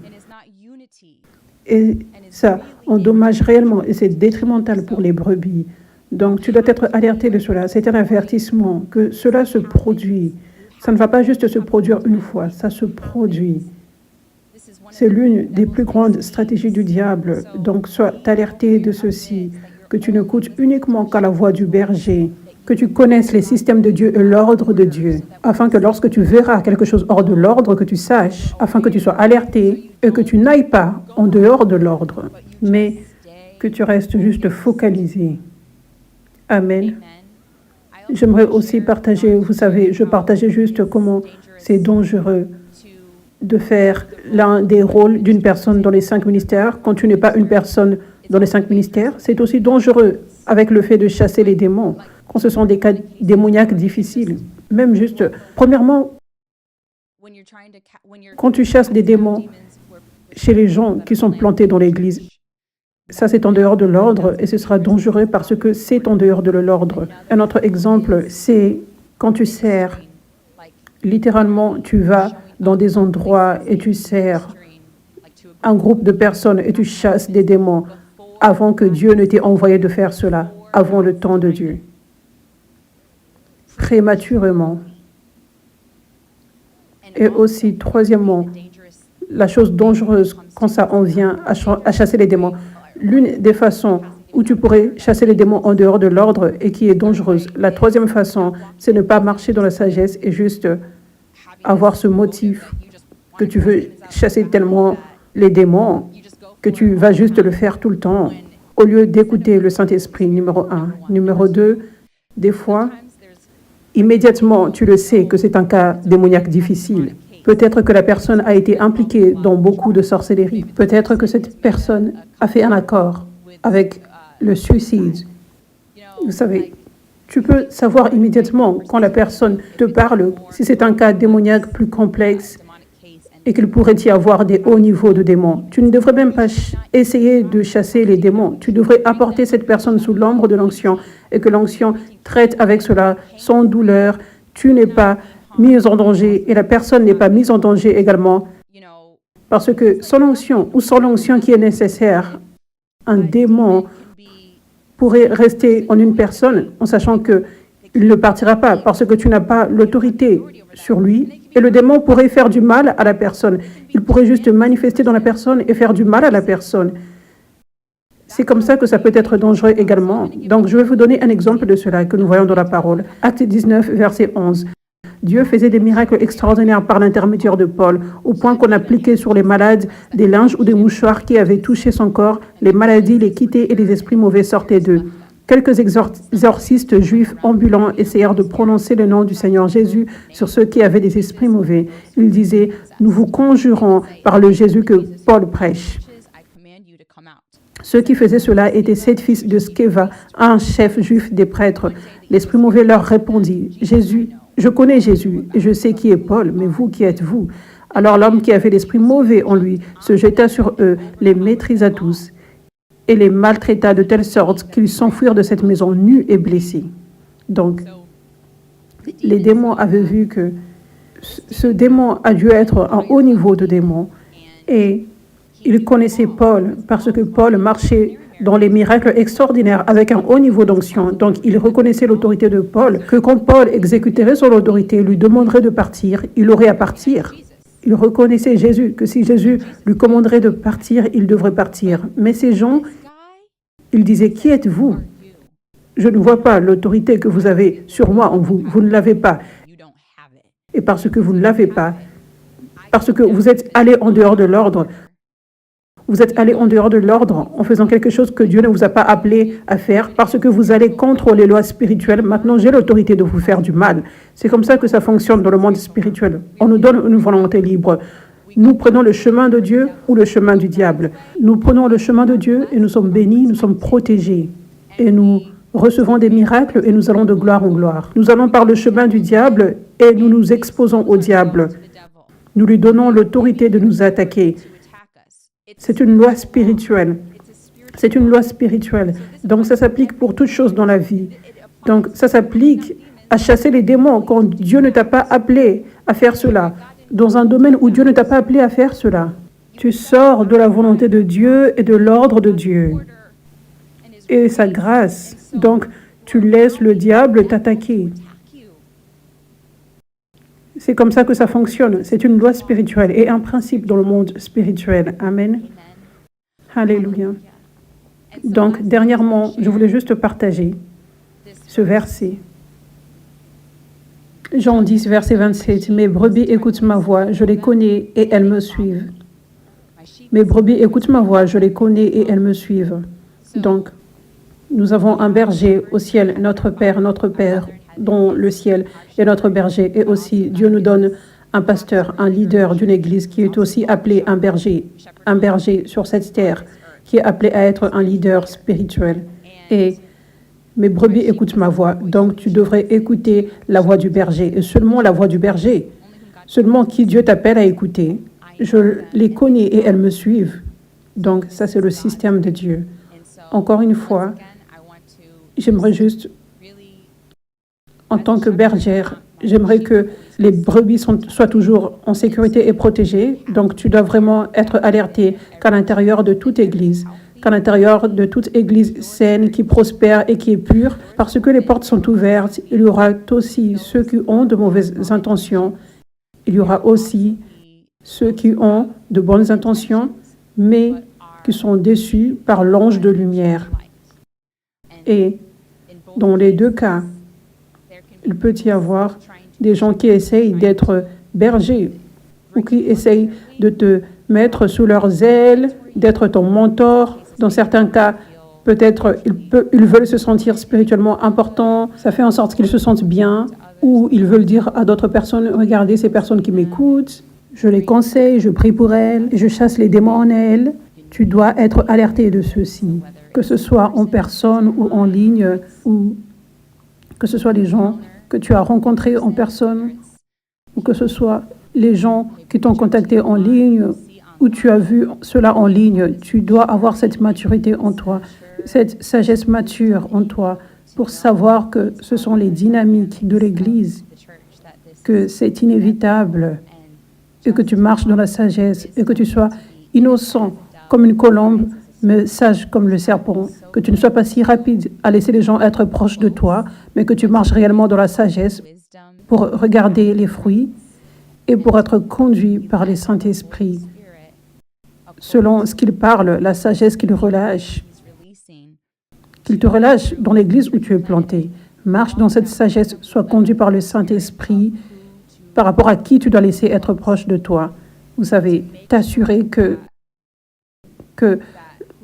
S1: Et ça endommage réellement et c'est détrimental pour les brebis. Donc, tu dois être alerté de cela. C'est un avertissement que cela se produit. Ça ne va pas juste se produire une fois, ça se produit. C'est l'une des plus grandes stratégies du diable. Donc, sois alerté de ceci, que tu n'écoutes uniquement qu'à la voix du berger, que tu connaisses les systèmes de Dieu et l'ordre de Dieu, afin que lorsque tu verras quelque chose hors de l'ordre, que tu saches, afin que tu sois alerté et que tu n'ailles pas en dehors de l'ordre, mais que tu restes juste focalisé. Amen. J'aimerais aussi partager, vous savez, je partageais juste comment c'est dangereux de faire l'un des rôles d'une personne dans les 5 ministères. Quand tu n'es pas une personne dans les 5 ministères, c'est aussi dangereux avec le fait de chasser les démons. Quand ce sont des cas démoniaques difficiles, même juste, premièrement, quand tu chasses des démons chez les gens qui sont plantés dans l'église, ça c'est en dehors de l'ordre et ce sera dangereux parce que c'est en dehors de l'ordre. Un autre exemple, c'est quand tu sers, littéralement, tu vas dans des endroits et tu sers un groupe de personnes et tu chasses des démons avant que Dieu ne t'ait envoyé de faire cela, avant le temps de Dieu. Prématurément. Et aussi, troisièmement, la chose dangereuse quand ça en vient à chasser les démons. L'une des façons où tu pourrais chasser les démons en dehors de l'ordre et qui est dangereuse. La troisième façon, c'est ne pas marcher dans la sagesse et juste avoir ce motif que tu veux chasser tellement les démons que tu vas juste le faire tout le temps au lieu d'écouter le Saint-Esprit, numéro 1. Numéro 2, des fois, immédiatement, tu le sais que c'est un cas démoniaque difficile. Peut-être que la personne a été impliquée dans beaucoup de sorcellerie. Peut-être que cette personne a fait un accord avec le suicide. Vous savez, tu peux savoir immédiatement quand la personne te parle si c'est un cas démoniaque plus complexe et qu'il pourrait y avoir des hauts niveaux de démons. Tu ne devrais même pas essayer de chasser les démons. Tu devrais apporter cette personne sous l'ombre de l'onction et que l'onction traite avec cela sans douleur. Tu n'es pas mise en danger et la personne n'est pas mise en danger également parce que sans l'onction ou sans l'onction qui est nécessaire, un démon pourrait rester en une personne en sachant qu'il ne partira pas parce que tu n'as pas l'autorité sur lui et le démon pourrait faire du mal à la personne. Il pourrait juste manifester dans la personne et faire du mal à la personne. C'est comme ça que ça peut être dangereux également. Donc, je vais vous donner un exemple de cela que nous voyons dans la parole. Acte 19, verset 11. Dieu faisait des miracles extraordinaires par l'intermédiaire de Paul, au point qu'on appliquait sur les malades des linges ou des mouchoirs qui avaient touché son corps, les maladies les quittaient et les esprits mauvais sortaient d'eux. Quelques exorcistes juifs ambulants essayèrent de prononcer le nom du Seigneur Jésus sur ceux qui avaient des esprits mauvais. Ils disaient, « Nous vous conjurons par le Jésus que Paul prêche. » Ceux qui faisaient cela étaient 7 fils de Sceva, un chef juif des prêtres. L'esprit mauvais leur répondit, « Jésus, je connais Jésus et je sais qui est Paul, mais vous, qui êtes-vous » Alors l'homme qui avait l'esprit mauvais en lui se jeta sur eux, les maîtrisa tous et les maltraita de telle sorte qu'ils s'enfuirent de cette maison nus et blessés. Donc, les démons avaient vu que ce démon a dû être un haut niveau de démon et ils connaissaient Paul parce que Paul marchait dans les miracles extraordinaires avec un haut niveau d'onction. Donc, il reconnaissait l'autorité de Paul, que quand Paul exécuterait son autorité, lui demanderait de partir, il aurait à partir. Il reconnaissait Jésus, que si Jésus lui commanderait de partir, il devrait partir. Mais ces gens, ils disaient, « Qui êtes-vous? Je ne vois pas l'autorité que vous avez sur moi en vous. Vous ne l'avez pas. Et parce que vous ne l'avez pas, parce que vous êtes allé en dehors de l'ordre, vous êtes allé en dehors de l'ordre en faisant quelque chose que Dieu ne vous a pas appelé à faire parce que vous allez contre les lois spirituelles. Maintenant, j'ai l'autorité de vous faire du mal. » C'est comme ça que ça fonctionne dans le monde spirituel. On nous donne une volonté libre. Nous prenons le chemin de Dieu ou le chemin du diable. Nous prenons le chemin de Dieu et nous sommes bénis, nous sommes protégés. Et nous recevons des miracles et nous allons de gloire en gloire. Nous allons par le chemin du diable et nous nous exposons au diable. Nous lui donnons l'autorité de nous attaquer. C'est une loi spirituelle. C'est une loi spirituelle. Donc, ça s'applique pour toutes choses dans la vie. Donc, ça s'applique à chasser les démons quand Dieu ne t'a pas appelé à faire cela. Dans un domaine où Dieu ne t'a pas appelé à faire cela. Tu sors de la volonté de Dieu et de l'ordre de Dieu. Et sa grâce. Donc, tu laisses le diable t'attaquer. C'est comme ça que ça fonctionne. C'est une loi spirituelle et un principe dans le monde spirituel. Amen. Alléluia. Donc, dernièrement, je voulais juste partager ce verset. Jean 10, verset 27. Mes brebis écoutent ma voix, je les connais et elles me suivent. Mes brebis écoutent ma voix, je les connais et elles me suivent. Donc, nous avons un berger au ciel, notre Père dans le ciel est notre berger. Et aussi, Dieu nous donne un pasteur, un leader d'une église qui est aussi appelé un berger sur cette terre, qui est appelé à être un leader spirituel. Et mes brebis écoutent ma voix, donc tu devrais écouter la voix du berger, et seulement la voix du berger, seulement qui Dieu t'appelle à écouter. Je les connais et elles me suivent. Donc ça, c'est le système de Dieu. Encore une fois, j'aimerais juste, en tant que bergère, j'aimerais que les brebis soient toujours en sécurité et protégées. Donc tu dois vraiment être alerté qu'à l'intérieur de toute église, qu'à l'intérieur de toute église saine, qui prospère et qui est pure, parce que les portes sont ouvertes, il y aura aussi ceux qui ont de mauvaises intentions. Il y aura aussi ceux qui ont de bonnes intentions, mais qui sont déçus par l'ange de lumière. Et dans les deux cas, il peut y avoir des gens qui essayent d'être bergers ou qui essayent de te mettre sous leurs ailes, d'être ton mentor. Dans certains cas, peut-être ils veulent se sentir spirituellement importants, ça fait en sorte qu'ils se sentent bien, ou ils veulent dire à d'autres personnes, regardez ces personnes qui m'écoutent, je les conseille, je prie pour elles, je chasse les démons en elles. Tu dois être alerté de ceci, que ce soit en personne ou en ligne, ou que ce soit les gens que tu as rencontrés en personne, ou que ce soit les gens qui t'ont contacté en ligne, ou tu as vu cela en ligne. Tu dois avoir cette maturité en toi, cette sagesse mature en toi, pour savoir que ce sont les dynamiques de l'Église, que c'est inévitable, et que tu marches dans la sagesse, et que tu sois innocent comme une colombe, mais sage comme le serpent, que tu ne sois pas si rapide à laisser les gens être proches de toi, mais que tu marches réellement dans la sagesse pour regarder les fruits et pour être conduit par les Saint-Esprit, selon ce qu'il parle, la sagesse qu'il relâche. Qu'il te relâche dans l'église où tu es planté. Marche dans cette sagesse, sois conduit par le Saint-Esprit par rapport à qui tu dois laisser être proche de toi. Vous savez, t'assurer que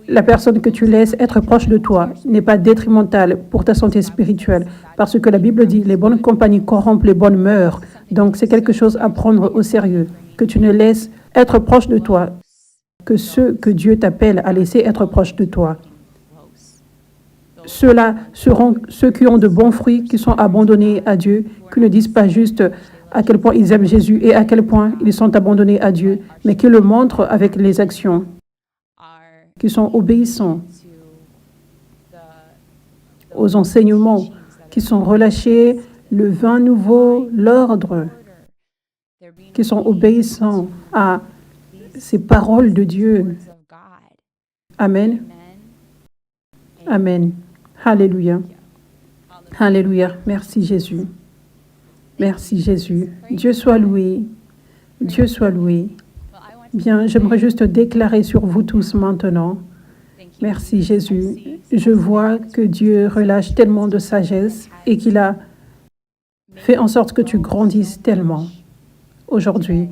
S1: la personne que tu laisses être proche de toi n'est pas détrimentale pour ta santé spirituelle. Parce que la Bible dit, les bonnes compagnies corrompent les bonnes mœurs. Donc c'est quelque chose à prendre au sérieux. Que tu ne laisses être proche de toi que ceux que Dieu t'appelle à laisser être proche de toi. Ceux-là seront ceux qui ont de bons fruits, qui sont abandonnés à Dieu, qui ne disent pas juste à quel point ils aiment Jésus et à quel point ils sont abandonnés à Dieu, mais qui le montrent avec les actions, qui sont obéissants aux enseignements, qui sont relâchés, le vin nouveau, l'ordre, qui sont obéissants à ces paroles de Dieu. Amen. Amen. Alléluia. Alléluia. Merci Jésus. Merci Jésus. Dieu soit loué. Dieu soit loué. Bien, j'aimerais juste déclarer sur vous tous maintenant. Merci Jésus. Je vois que Dieu relâche tellement de sagesse et qu'il a fait en sorte que tu grandisses tellement. Aujourd'hui,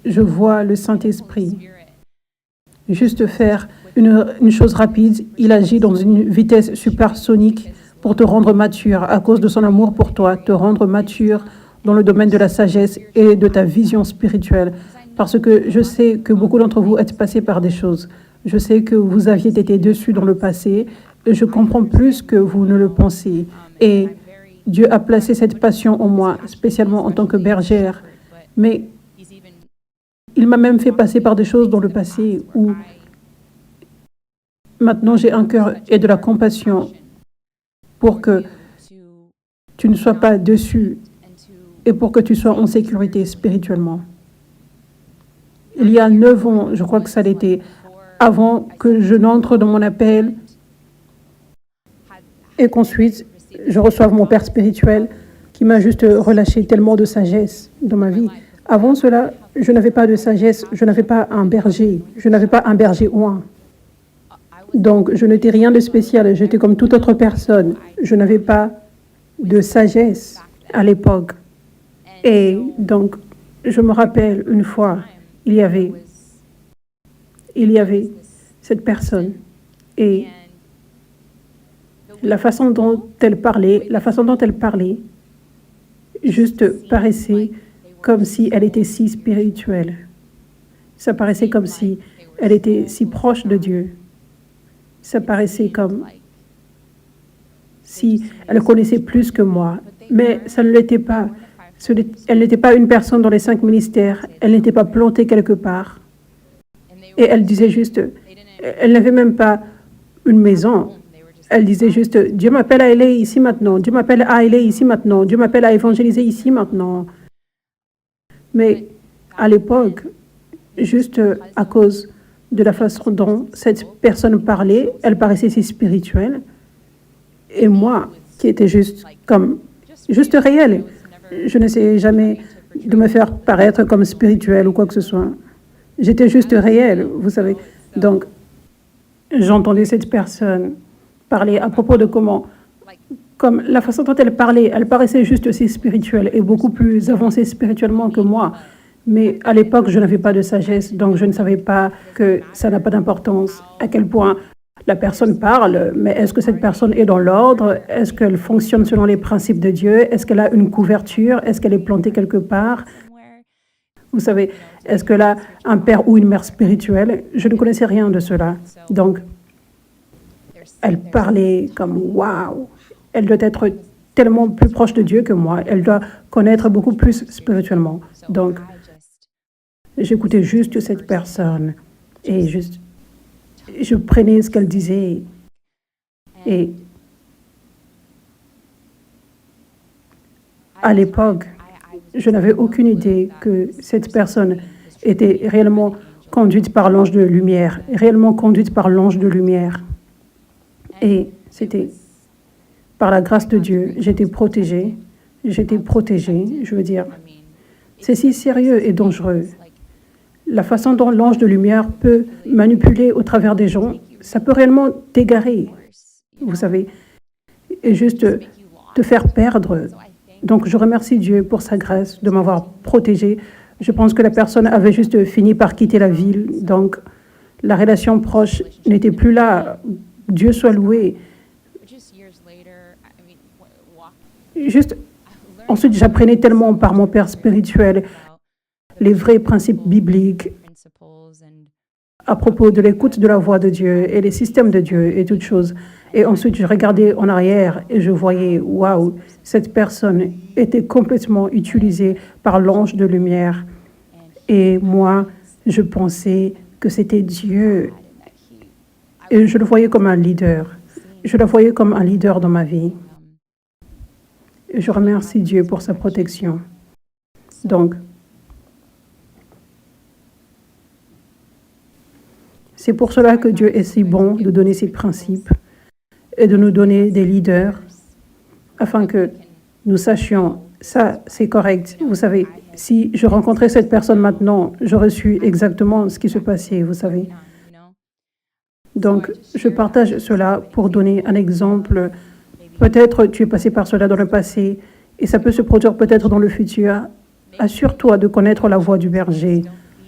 S1: je vois le Saint-Esprit juste faire une chose rapide. Il agit dans une vitesse supersonique pour te rendre mature à cause de son amour pour toi, te rendre mature dans le domaine de la sagesse et de ta vision spirituelle. Parce que je sais que beaucoup d'entre vous êtes passés par des choses. Je sais que vous aviez été déçus dans le passé. Et je comprends plus que vous ne le pensez. Et Dieu a placé cette passion en moi, spécialement en tant que bergère. Mais il m'a même fait passer par des choses dans le passé où maintenant j'ai un cœur et de la compassion pour que tu ne sois pas déçu et pour que tu sois en sécurité spirituellement. Il y a 9 ans, je crois que ça l'était, avant que je n'entre dans mon appel et qu'ensuite je reçoive mon Père spirituel qui m'a juste relâché tellement de sagesse dans ma vie. Avant cela, je n'avais pas de sagesse, je n'avais pas un berger, je n'avais pas un berger oint. Donc, je n'étais rien de spécial, j'étais comme toute autre personne. Je n'avais pas de sagesse à l'époque. Et donc, je me rappelle une fois, il y avait cette personne. Et la façon dont elle parlait, juste paraissait comme si elle était si spirituelle. Ça paraissait comme si elle était si proche de Dieu. Ça paraissait comme si elle connaissait plus que moi. Mais ça ne l'était pas. Elle n'était pas une personne dans les 5 ministères. Elle n'était pas plantée quelque part. Et elle disait juste, elle n'avait même pas une maison. Elle disait juste, Dieu m'appelle à aller ici maintenant. Dieu m'appelle à aller ici maintenant. Dieu m'appelle à évangéliser ici maintenant. Mais à l'époque, juste à cause de la façon dont cette personne parlait, elle paraissait si spirituelle. Et moi, qui était juste réel, je n'essayais jamais de me faire paraître comme spirituelle ou quoi que ce soit. J'étais juste réel, vous savez. Donc, j'entendais cette personne parler à propos de comme la façon dont elle parlait, elle paraissait juste aussi spirituelle et beaucoup plus avancée spirituellement que moi. Mais à l'époque, je n'avais pas de sagesse, donc je ne savais pas que ça n'a pas d'importance, à quel point la personne parle, mais est-ce que cette personne est dans l'ordre? Est-ce qu'elle fonctionne selon les principes de Dieu? Est-ce qu'elle a une couverture? Est-ce qu'elle est plantée quelque part? Vous savez, est-ce qu'elle a un père ou une mère spirituelle? Je ne connaissais rien de cela. Donc, elle parlait comme « waouh ». Elle doit être tellement plus proche de Dieu que moi. Elle doit connaître beaucoup plus spirituellement. Donc, j'écoutais juste cette personne et je prenais ce qu'elle disait. Et à l'époque, je n'avais aucune idée que cette personne était réellement conduite par l'ange de lumière, Et c'était par la grâce de Dieu, j'étais protégée, je veux dire. C'est si sérieux et dangereux. La façon dont l'ange de lumière peut manipuler au travers des gens, ça peut réellement t'égarer, vous savez, et juste te faire perdre. Donc, je remercie Dieu pour sa grâce de m'avoir protégée. Je pense que la personne avait juste fini par quitter la ville, donc la relation proche n'était plus là. Dieu soit loué. Ensuite, j'apprenais tellement par mon père spirituel les vrais principes bibliques à propos de l'écoute de la voix de Dieu et les systèmes de Dieu et toutes choses. Et ensuite, je regardais en arrière et je voyais, waouh, cette personne était complètement utilisée par l'ange de lumière. Et moi, je pensais que c'était Dieu. Et je le voyais comme un leader. Je la voyais comme un leader dans ma vie. Et je remercie Dieu pour sa protection. Donc, c'est pour cela que Dieu est si bon de donner ses principes et de nous donner des leaders afin que nous sachions, ça c'est correct. Vous savez, si je rencontrais cette personne maintenant, j'aurais su exactement ce qui se passait, vous savez. Donc, je partage cela pour donner un exemple. Peut-être tu es passé par cela dans le passé et ça peut se produire peut-être dans le futur. Assure-toi de connaître la voix du berger.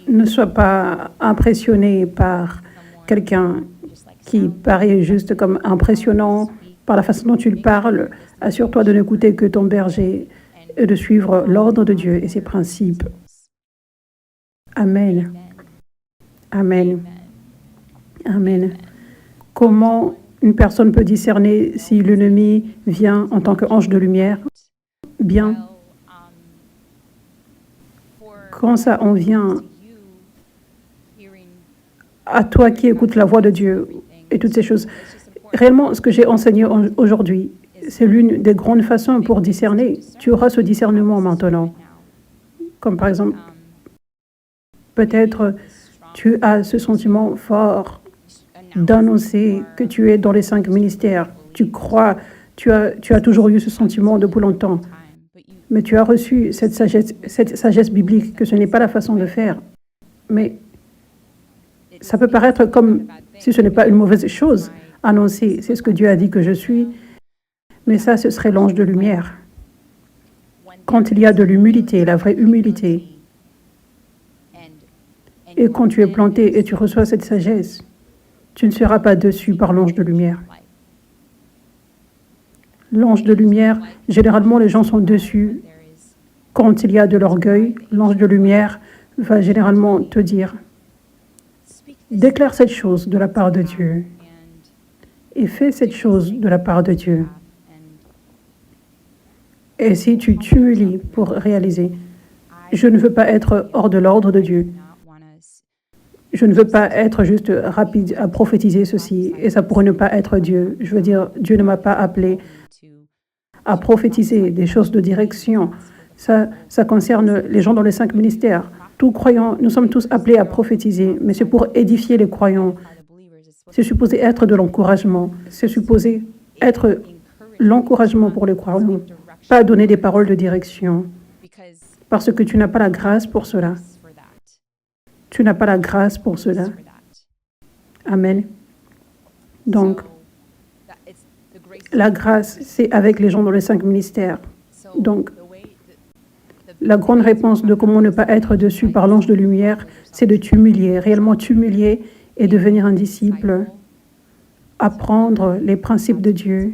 S1: Ne sois pas impressionné par quelqu'un qui paraît juste comme impressionnant par la façon dont tu parles. Assure-toi de n'écouter que ton berger et de suivre l'ordre de Dieu et ses principes. Amen. Amen. Amen. Comment une personne peut discerner si l'ennemi vient en tant qu'ange de lumière? Bien. Quand ça en vient à toi qui écoutes la voix de Dieu et toutes ces choses, réellement, ce que j'ai enseigné aujourd'hui, c'est l'une des grandes façons pour discerner. Tu auras ce discernement maintenant. Comme par exemple, peut-être tu as ce sentiment fort d'annoncer que tu es dans les 5 ministères. Tu crois, tu as toujours eu ce sentiment depuis longtemps. Mais tu as reçu cette sagesse biblique que ce n'est pas la façon de faire. Mais ça peut paraître comme si ce n'est pas une mauvaise chose. Ah non, c'est ce que Dieu a dit que je suis. Mais ça, ce serait l'ange de lumière. Quand il y a de l'humilité, la vraie humilité, et quand tu es planté et tu reçois cette sagesse, tu ne seras pas déçu par l'ange de lumière. L'ange de lumière, généralement, les gens sont déçus. Quand il y a de l'orgueil, l'ange de lumière va généralement te dire, déclare cette chose de la part de Dieu et fais cette chose de la part de Dieu. Et si tu t'humilies pour réaliser, je ne veux pas être hors de l'ordre de Dieu. Je ne veux pas être juste rapide à prophétiser ceci, et ça pourrait ne pas être Dieu. Je veux dire, Dieu ne m'a pas appelé à prophétiser des choses de direction. Ça concerne les gens dans les 5 ministères. Tous croyants, nous sommes tous appelés à prophétiser, mais c'est pour édifier les croyants. C'est supposé être de l'encouragement. C'est supposé être l'encouragement pour les croyants, pas donner des paroles de direction, parce que tu n'as pas la grâce pour cela. Tu n'as pas la grâce pour cela. Amen. Donc, la grâce, c'est avec les gens dans les 5 ministères. Donc, la grande réponse de comment ne pas être déçu par l'ange de lumière, c'est de t'humilier, réellement t'humilier et devenir un disciple, apprendre les principes de Dieu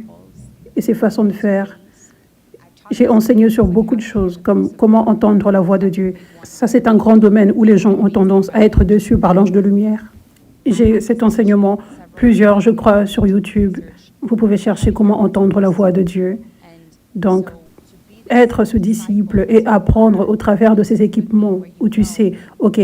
S1: et ses façons de faire. J'ai enseigné sur beaucoup de choses, comme comment entendre la voix de Dieu. Ça, c'est un grand domaine où les gens ont tendance à être déçus par l'ange de lumière. J'ai cet enseignement, plusieurs, je crois, sur YouTube. Vous pouvez chercher comment entendre la voix de Dieu. Donc, être ce disciple et apprendre au travers de ces équipements où tu sais, OK,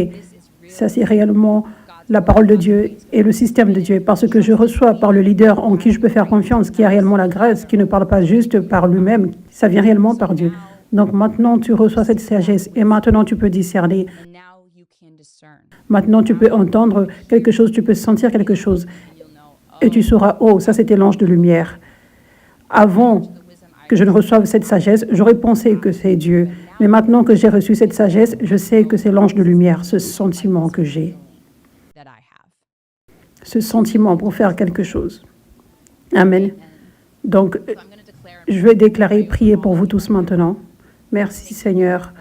S1: ça c'est réellement la parole de Dieu et le système de Dieu, parce que je reçois par le leader en qui je peux faire confiance, qui a réellement la grâce, qui ne parle pas juste par lui-même, ça vient réellement par Dieu. Donc maintenant, tu reçois cette sagesse et maintenant tu peux discerner. Maintenant, tu peux entendre quelque chose, tu peux sentir quelque chose et tu sauras, oh, ça c'était l'ange de lumière. Avant que je ne reçoive cette sagesse, j'aurais pensé que c'est Dieu. Mais maintenant que j'ai reçu cette sagesse, je sais que c'est l'ange de lumière, ce sentiment que j'ai. Ce sentiment pour faire quelque chose. Amen. Donc, je vais déclarer, prier pour vous tous maintenant. Merci Seigneur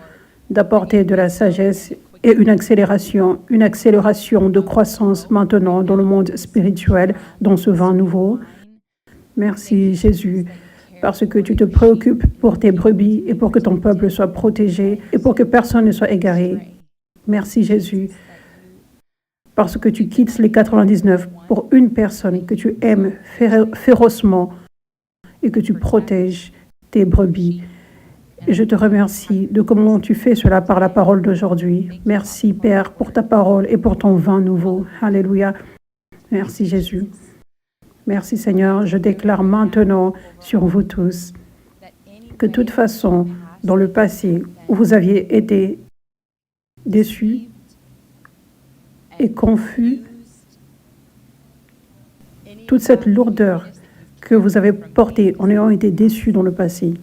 S1: d'apporter de la sagesse et une accélération de croissance maintenant dans le monde spirituel, dans ce vin nouveau. Merci Jésus, parce que tu te préoccupes pour tes brebis et pour que ton peuple soit protégé et pour que personne ne soit égaré. Merci Jésus, parce que tu quittes les 99 pour une personne que tu aimes férocement et que tu protèges tes brebis. Et je te remercie de comment tu fais cela par la parole d'aujourd'hui. Merci Père pour ta parole et pour ton vin nouveau. Alléluia. Merci Jésus. Merci Seigneur. Je déclare maintenant sur vous tous que de toute façon, dans le passé, où vous aviez été déçus et confus, toute cette lourdeur que vous avez portée en ayant été déçus dans le passé,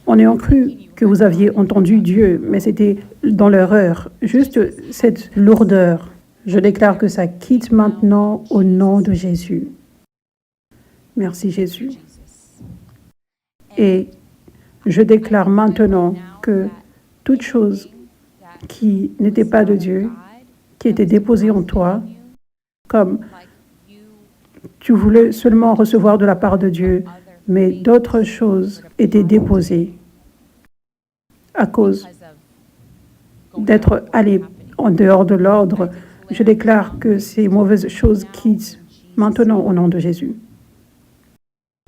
S1: en ayant cru que vous aviez entendu Dieu, mais c'était dans l'erreur, juste cette lourdeur, je déclare que ça quitte maintenant au nom de Jésus. Merci Jésus. Et je déclare maintenant que toute chose qui n'était pas de Dieu, qui était déposée en toi, comme tu voulais seulement recevoir de la part de Dieu, mais d'autres choses étaient déposées à cause d'être allé en dehors de l'ordre. Je déclare que ces mauvaises choses quittent maintenant au nom de Jésus.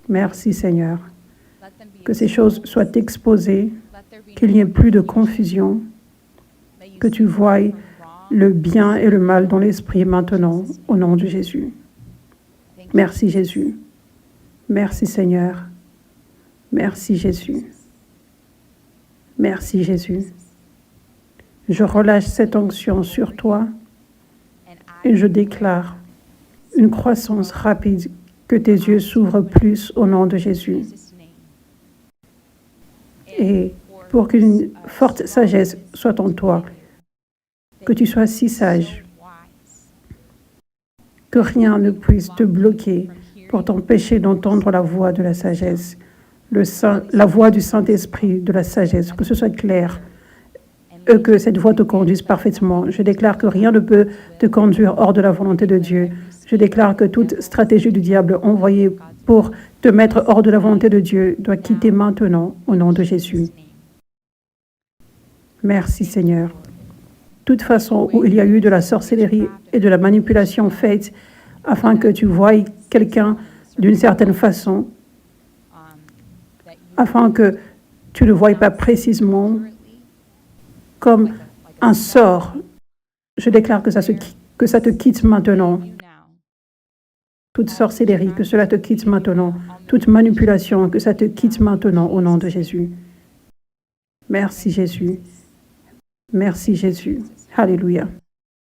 S1: Merci Seigneur. Que ces choses soient exposées, qu'il n'y ait plus de confusion, que tu voies le bien et le mal dans l'esprit maintenant au nom de Jésus. Merci Jésus. Merci Seigneur. Merci Jésus. Merci Jésus. Je relâche cette onction sur toi et je déclare une croissance rapide, que tes yeux s'ouvrent plus au nom de Jésus. Et pour qu'une forte sagesse soit en toi, que tu sois si sage que rien ne puisse te bloquer pour t'empêcher d'entendre la voix de la sagesse, la voix du Saint-Esprit de la sagesse, que ce soit clair et que cette voix te conduise parfaitement. Je déclare que rien ne peut te conduire hors de la volonté de Dieu. Je déclare que toute stratégie du diable envoyée pour te mettre hors de la volonté de Dieu doit quitter maintenant au nom de Jésus. Merci Seigneur. Toute façon où il y a eu de la sorcellerie et de la manipulation faite afin que tu voies quelqu'un d'une certaine façon, afin que tu ne le voies pas précisément comme un sort, je déclare que ça te quitte maintenant. Toute sorcellerie, que cela te quitte maintenant. Toute manipulation, que ça te quitte maintenant au nom de Jésus. Merci Jésus. Merci Jésus. Alléluia.